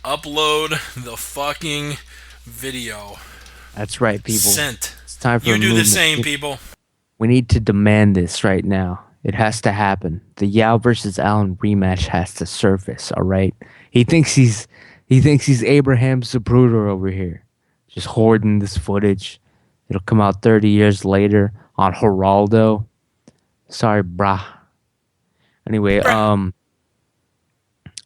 Upload the fucking video. That's right, people. Sent. It's time for You a do the movement. same, people. We need to demand this right now. It has to happen. The Yao versus Allen rematch has to surface. All right. He thinks he's Abraham Zapruder over here, just hoarding this footage. It'll come out 30 years later on Geraldo. Sorry, brah. Anyway, yeah,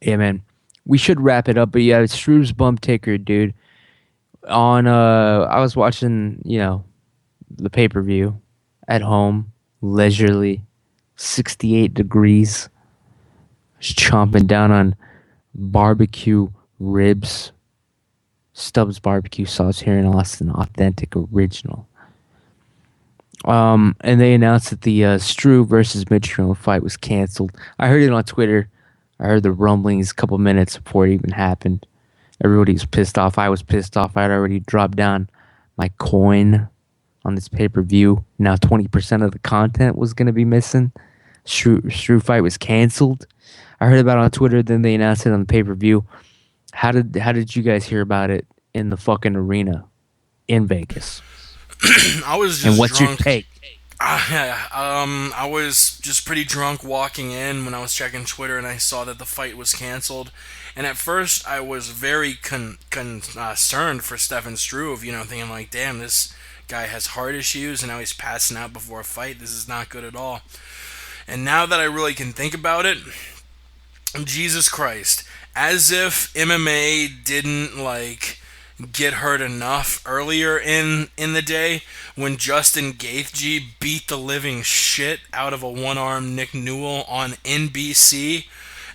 man. We should wrap it up, but yeah, Struve's bump taker, dude. On I was watching, the pay-per-view at home, leisurely, 68 degrees. Just chomping down on barbecue ribs. Stubbs barbecue sauce here in Austin, authentic, original. And they announced that the Struve versus Mitchell fight was canceled. I heard it on Twitter. I heard the rumblings a couple minutes before it even happened. Everybody was pissed off. I was pissed off. I'd already dropped down my coin on this pay-per-view. Now 20% of the content was going to be missing. Struve fight was canceled. I heard about it on Twitter. Then they announced it on the pay-per-view. How did you guys hear about it in the fucking arena in Vegas? I was just And what's drunk. your take? I was just pretty drunk walking in when I was checking Twitter, and I saw that the fight was canceled. And at first, I was very concerned for Stefan Struve, thinking like, damn, this guy has heart issues, and now he's passing out before a fight. This is not good at all. And now that I really can think about it, Jesus Christ, as if MMA didn't, get hurt enough earlier in the day when Justin Gaethje beat the living shit out of a one-armed Nick Newell on NBC.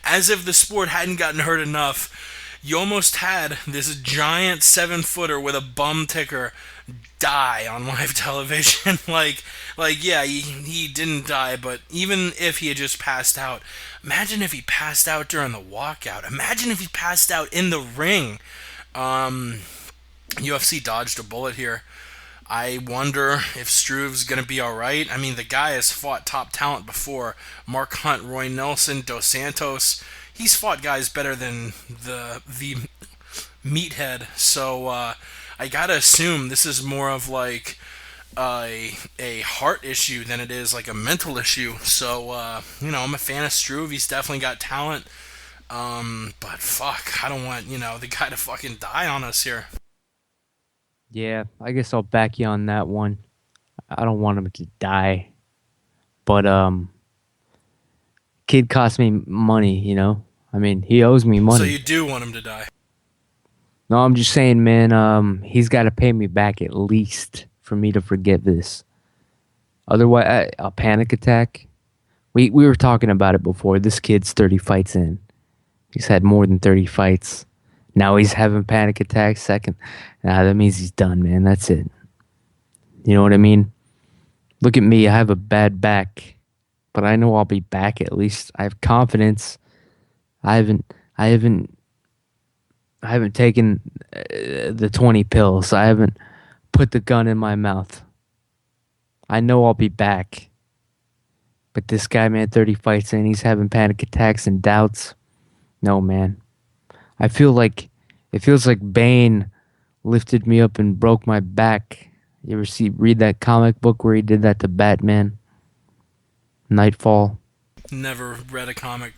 As if the sport hadn't gotten hurt enough, you almost had this giant 7-footer with a bum ticker die on live television. Yeah, he didn't die, but even if he had just passed out, imagine if he passed out during the walkout. Imagine if he passed out in the ring. UFC dodged a bullet here. I wonder if Struve's going to be alright. I mean, the guy has fought top talent before. Mark Hunt, Roy Nelson, Dos Santos. He's fought guys better than the meathead. So I gotta assume this is more of like a heart issue than it is like a mental issue. So, I'm a fan of Struve. He's definitely got talent. But fuck, I don't want, the guy to fucking die on us here. Yeah, I guess I'll back you on that one. I don't want him to die. But kid cost me money, I mean, he owes me money. So you do want him to die? No, I'm just saying, man, he's got to pay me back at least for me to forget this. Otherwise, a panic attack. We were talking about it before. This kid's 30 fights in. He's had more than 30 fights. Now he's having panic attacks. Second, that means he's done, man. That's it. You know what I mean? Look at me. I have a bad back, but I know I'll be back at least. I have confidence. I haven't taken the 20 pills. I haven't put the gun in my mouth. I know I'll be back. But this guy, man, 30 fights in, he's having panic attacks and doubts. No, man. It feels like Bane lifted me up and broke my back. You ever read that comic book where he did that to Batman? Nightfall. Never read a comic.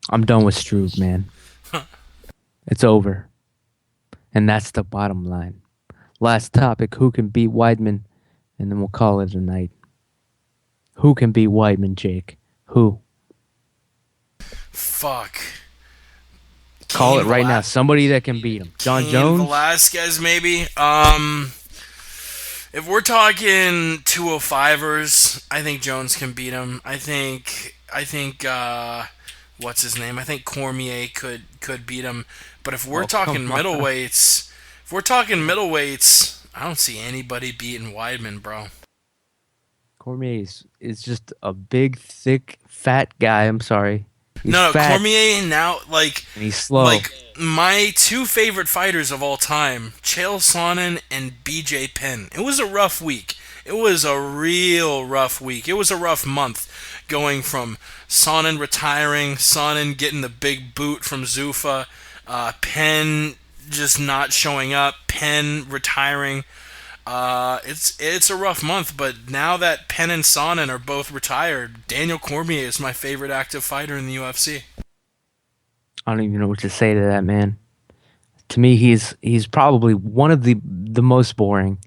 I'm done with Struve, man. It's over. And that's the bottom line. Last topic, who can beat Weidman? And then we'll call it a night. Who can beat Weidman, Jake? Who? Fuck. Call it right now. Somebody that can beat him. John Jones? Velasquez, maybe. If we're talking 205ers, I think Jones can beat him. I think what's his name? I think Cormier could beat him. But if we're talking middleweights, I don't see anybody beating Weidman, bro. Cormier is just a big, thick, fat guy. I'm sorry. He's fat. Cormier now, and he's slow. Like, my two favorite fighters of all time, Chael Sonnen and BJ Penn. It was a rough week. It was a real rough week. It was a rough month going from Sonnen retiring, Sonnen getting the big boot from Zuffa, Penn just not showing up, Penn retiring. It's a rough month, but now that Penn and Sonnen are both retired, Daniel Cormier is my favorite active fighter in the UFC. I don't even know what to say to that, man. To me, he's probably one of the most boring.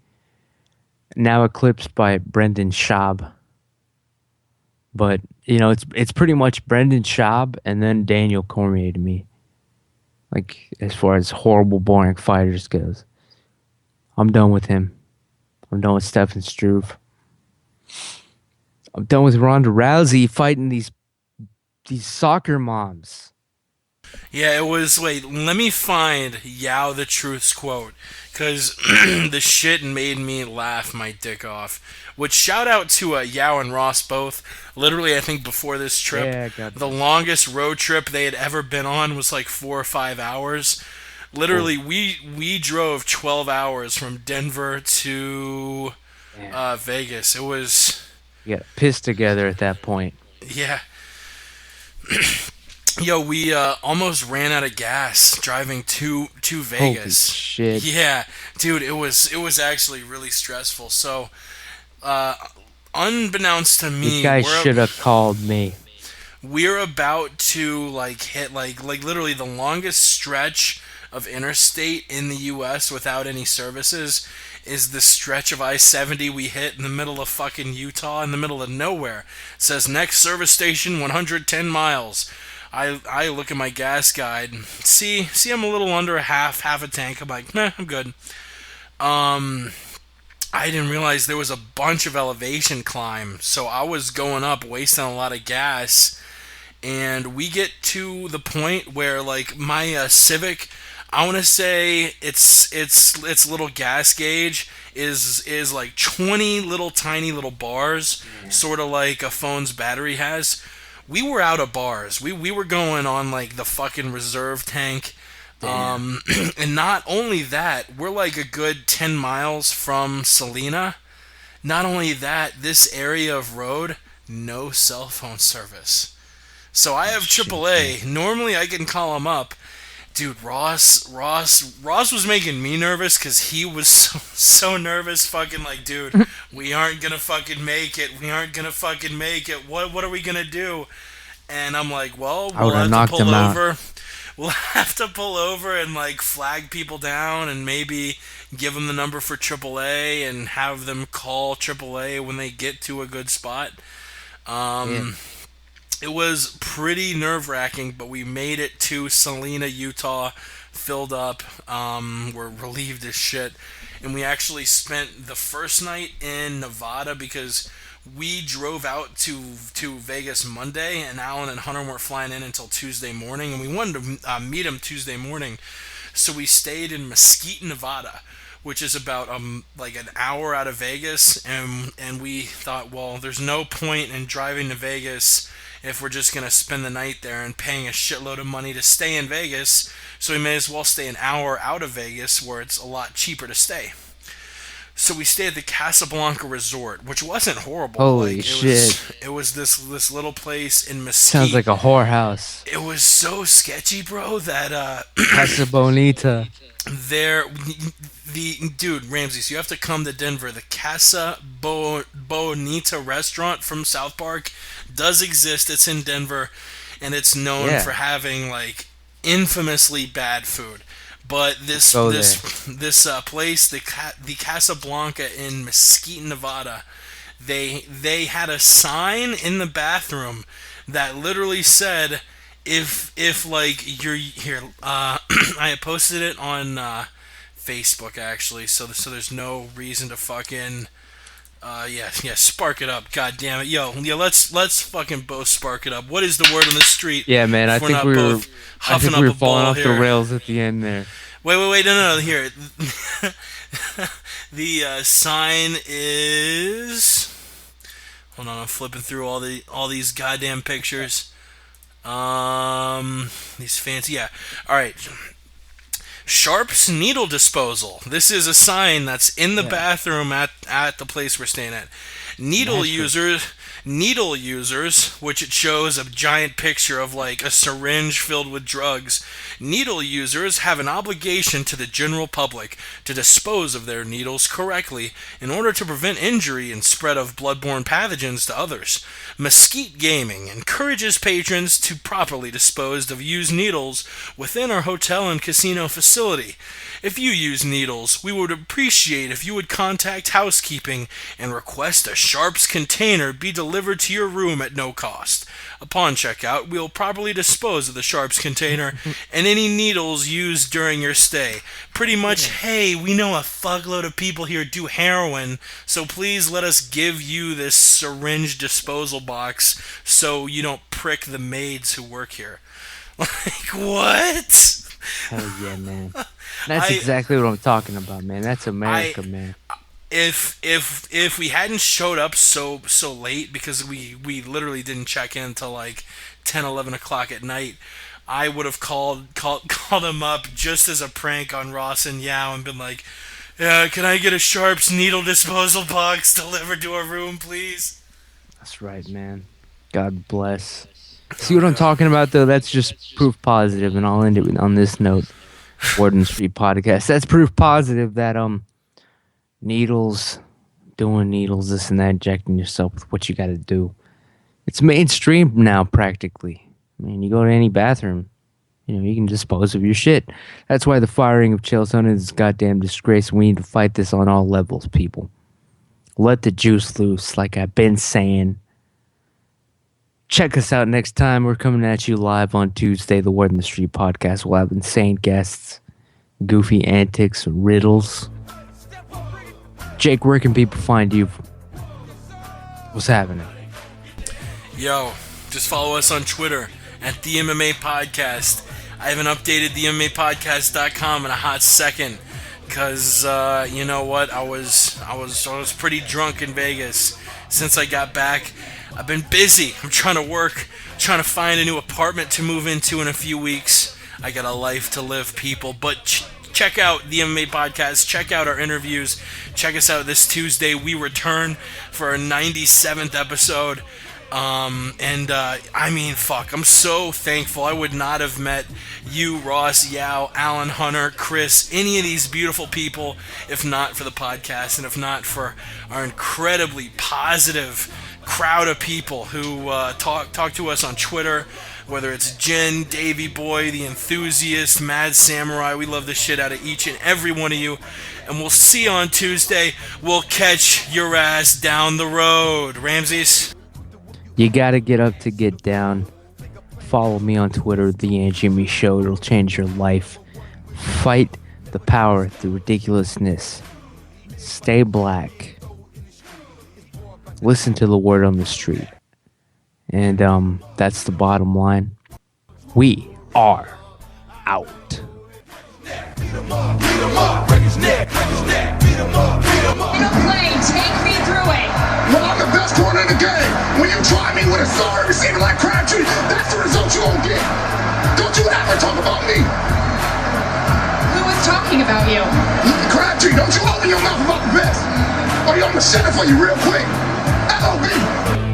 Now eclipsed by Brendan Schaub. But it's pretty much Brendan Schaub and then Daniel Cormier to me. Like, as far as horrible, boring fighters goes, I'm done with him. I'm done with Stefan Struve. I'm done with Ronda Rousey fighting these soccer moms. Yeah, it was... Wait, let me find Yao the Truth's quote, because the shit made me laugh my dick off. Which, shout out to Yao and Ross both. Literally, I think before this trip, the longest road trip they had ever been on was like 4 or 5 hours. Literally, we drove 12 hours from Denver to Vegas. It was... You got pissed together at that point. Yeah. Yo, we almost ran out of gas driving to Vegas. Holy shit. Yeah, dude, it was actually really stressful. So, unbeknownst to me, you guys should have called me. We're about to hit literally the longest stretch of interstate in the U.S. without any services is the stretch of I-70 we hit in the middle of fucking Utah, in the middle of nowhere. It says next service station 110 miles. I look at my gas guide and see I'm a little under half a tank. I'm like, meh, I'm good. I didn't realize there was a bunch of elevation climb, so I was going up, wasting a lot of gas. And we get to the point where, like, my Civic, I want to say its little gas gauge is like 20 little tiny little bars, sort of like a phone's battery has. We were out of bars. We were going on like the fucking reserve tank. And not only that, we're like a good 10 miles from Salina. Not only that, this area of road, no cell phone service. So I have AAA. Normally I can call him up. Dude, Ross was making me nervous because he was so nervous. Fucking like, dude, we aren't gonna fucking make it. We aren't gonna fucking make it. What are we gonna do? And I'm like, well, we'll have to pull over. We'll have to pull over and like flag people down and maybe give them the number for AAA and have them call AAA when they get to a good spot. It was pretty nerve-wracking, but we made it to Salina, Utah, filled up. We're relieved as shit. And we actually spent the first night in Nevada because we drove out to Vegas Monday, and Alan and Hunter weren't flying in until Tuesday morning, and we wanted to meet them Tuesday morning. So we stayed in Mesquite, Nevada, which is about like an hour out of Vegas, and we thought, well, there's no point in driving to Vegas if we're just going to spend the night there and paying a shitload of money to stay in Vegas, so we may as well stay an hour out of Vegas where it's a lot cheaper to stay. So we stayed at the Casablanca Resort, which wasn't horrible. Holy shit. It was this little place in Mesquite. Sounds like a whorehouse. It was so sketchy, bro, that Casa Bonita. Dude, Ramsey, so you have to come to Denver. The Casa Bonita restaurant from South Park does exist. It's in Denver, and it's known for having like infamously bad food. But this place, the Casablanca in Mesquite, Nevada, they had a sign in the bathroom that literally said, if like you're here, I posted it on Facebook actually, so there's no reason to fucking spark it up. God damn it, yo, let's fucking both spark it up. What is the word on the street? Yeah, man, I think we were falling off the rails at the end there. Wait, no, here. The sign is. Hold on, I'm flipping through all these goddamn pictures. These fancy, yeah. All right. Sharps needle disposal. This is a sign that's in the bathroom at the place we're staying at. Needle users, which it shows a giant picture of like a syringe filled with drugs. Needle users have an obligation to the general public to dispose of their needles correctly in order to prevent injury and spread of bloodborne pathogens to others. Mesquite Gaming encourages patrons to properly dispose of used needles within our hotel and casino facility. If you use needles, we would appreciate if you would contact housekeeping and request a Sharps container be delivered to your room at no cost. Upon checkout, we will properly dispose of the Sharps container and any needles used during your stay. Pretty much, hey, we know a fuckload of people here do heroin, so please let us give you this syringe disposal box so you don't prick the maids who work here. Like, what? Hell yeah, man. That's exactly what I'm talking about, man. That's America, man. If we hadn't showed up so late, because we literally didn't check in until like 10, 11 o'clock at night, I would have called him up just as a prank on Ross and Yao and been like, yeah, can I get a Sharps needle disposal box delivered to our room, please? That's right, man. God bless. See what I'm talking about, though? That's just proof positive, and I'll end it on this note. Warden Street Podcast. That's proof positive that doing needles, this and that, injecting yourself with what you got to do. It's mainstream now, practically. I mean, you go to any bathroom, you can dispose of your shit. That's why the firing of Chael Sonnen is a goddamn disgrace. We need to fight this on all levels, people. Let the juice loose, like I've been saying. Check us out next time. We're coming at you live on Tuesday. The Word in the Street podcast. We'll have insane guests, goofy antics, riddles. Jake, where can people find you? What's happening? Yo, just follow us on Twitter at the MMA Podcast. I haven't updated the MMApodcast.com in a hot second because you know what? I was pretty drunk in Vegas since I got back. I've been busy. I'm trying to work, trying to find a new apartment to move into in a few weeks. I got a life to live, people. But check out the MMA Podcast. Check out our interviews. Check us out this Tuesday. We return for our 97th episode. I mean, fuck, I'm so thankful. I would not have met you, Ross, Yao, Alan Hunter, Chris, any of these beautiful people if not for the podcast and if not for our incredibly positive crowd of people who talk to us on Twitter, whether it's Jen, Davey Boy, The Enthusiast, Mad Samurai. We love the shit out of each and every one of you. And we'll see you on Tuesday. We'll catch your ass down the road. Ramses? You gotta get up to get down. Follow me on Twitter, The Aunt Jimmy Show. It'll change your life. Fight the power through ridiculousness. Stay black. Listen to the word on the street. And that's the bottom line. We are out. Play, take me through it. Well, I'm the best corner in the game. When you try me with a sorry receiver like Crabtree, that's the result you gon' get. Don't you ever talk about me. Who was talking about you? Crabtree, don't you open your mouth about the best. Or I'm gonna set it for you real quick. LOB.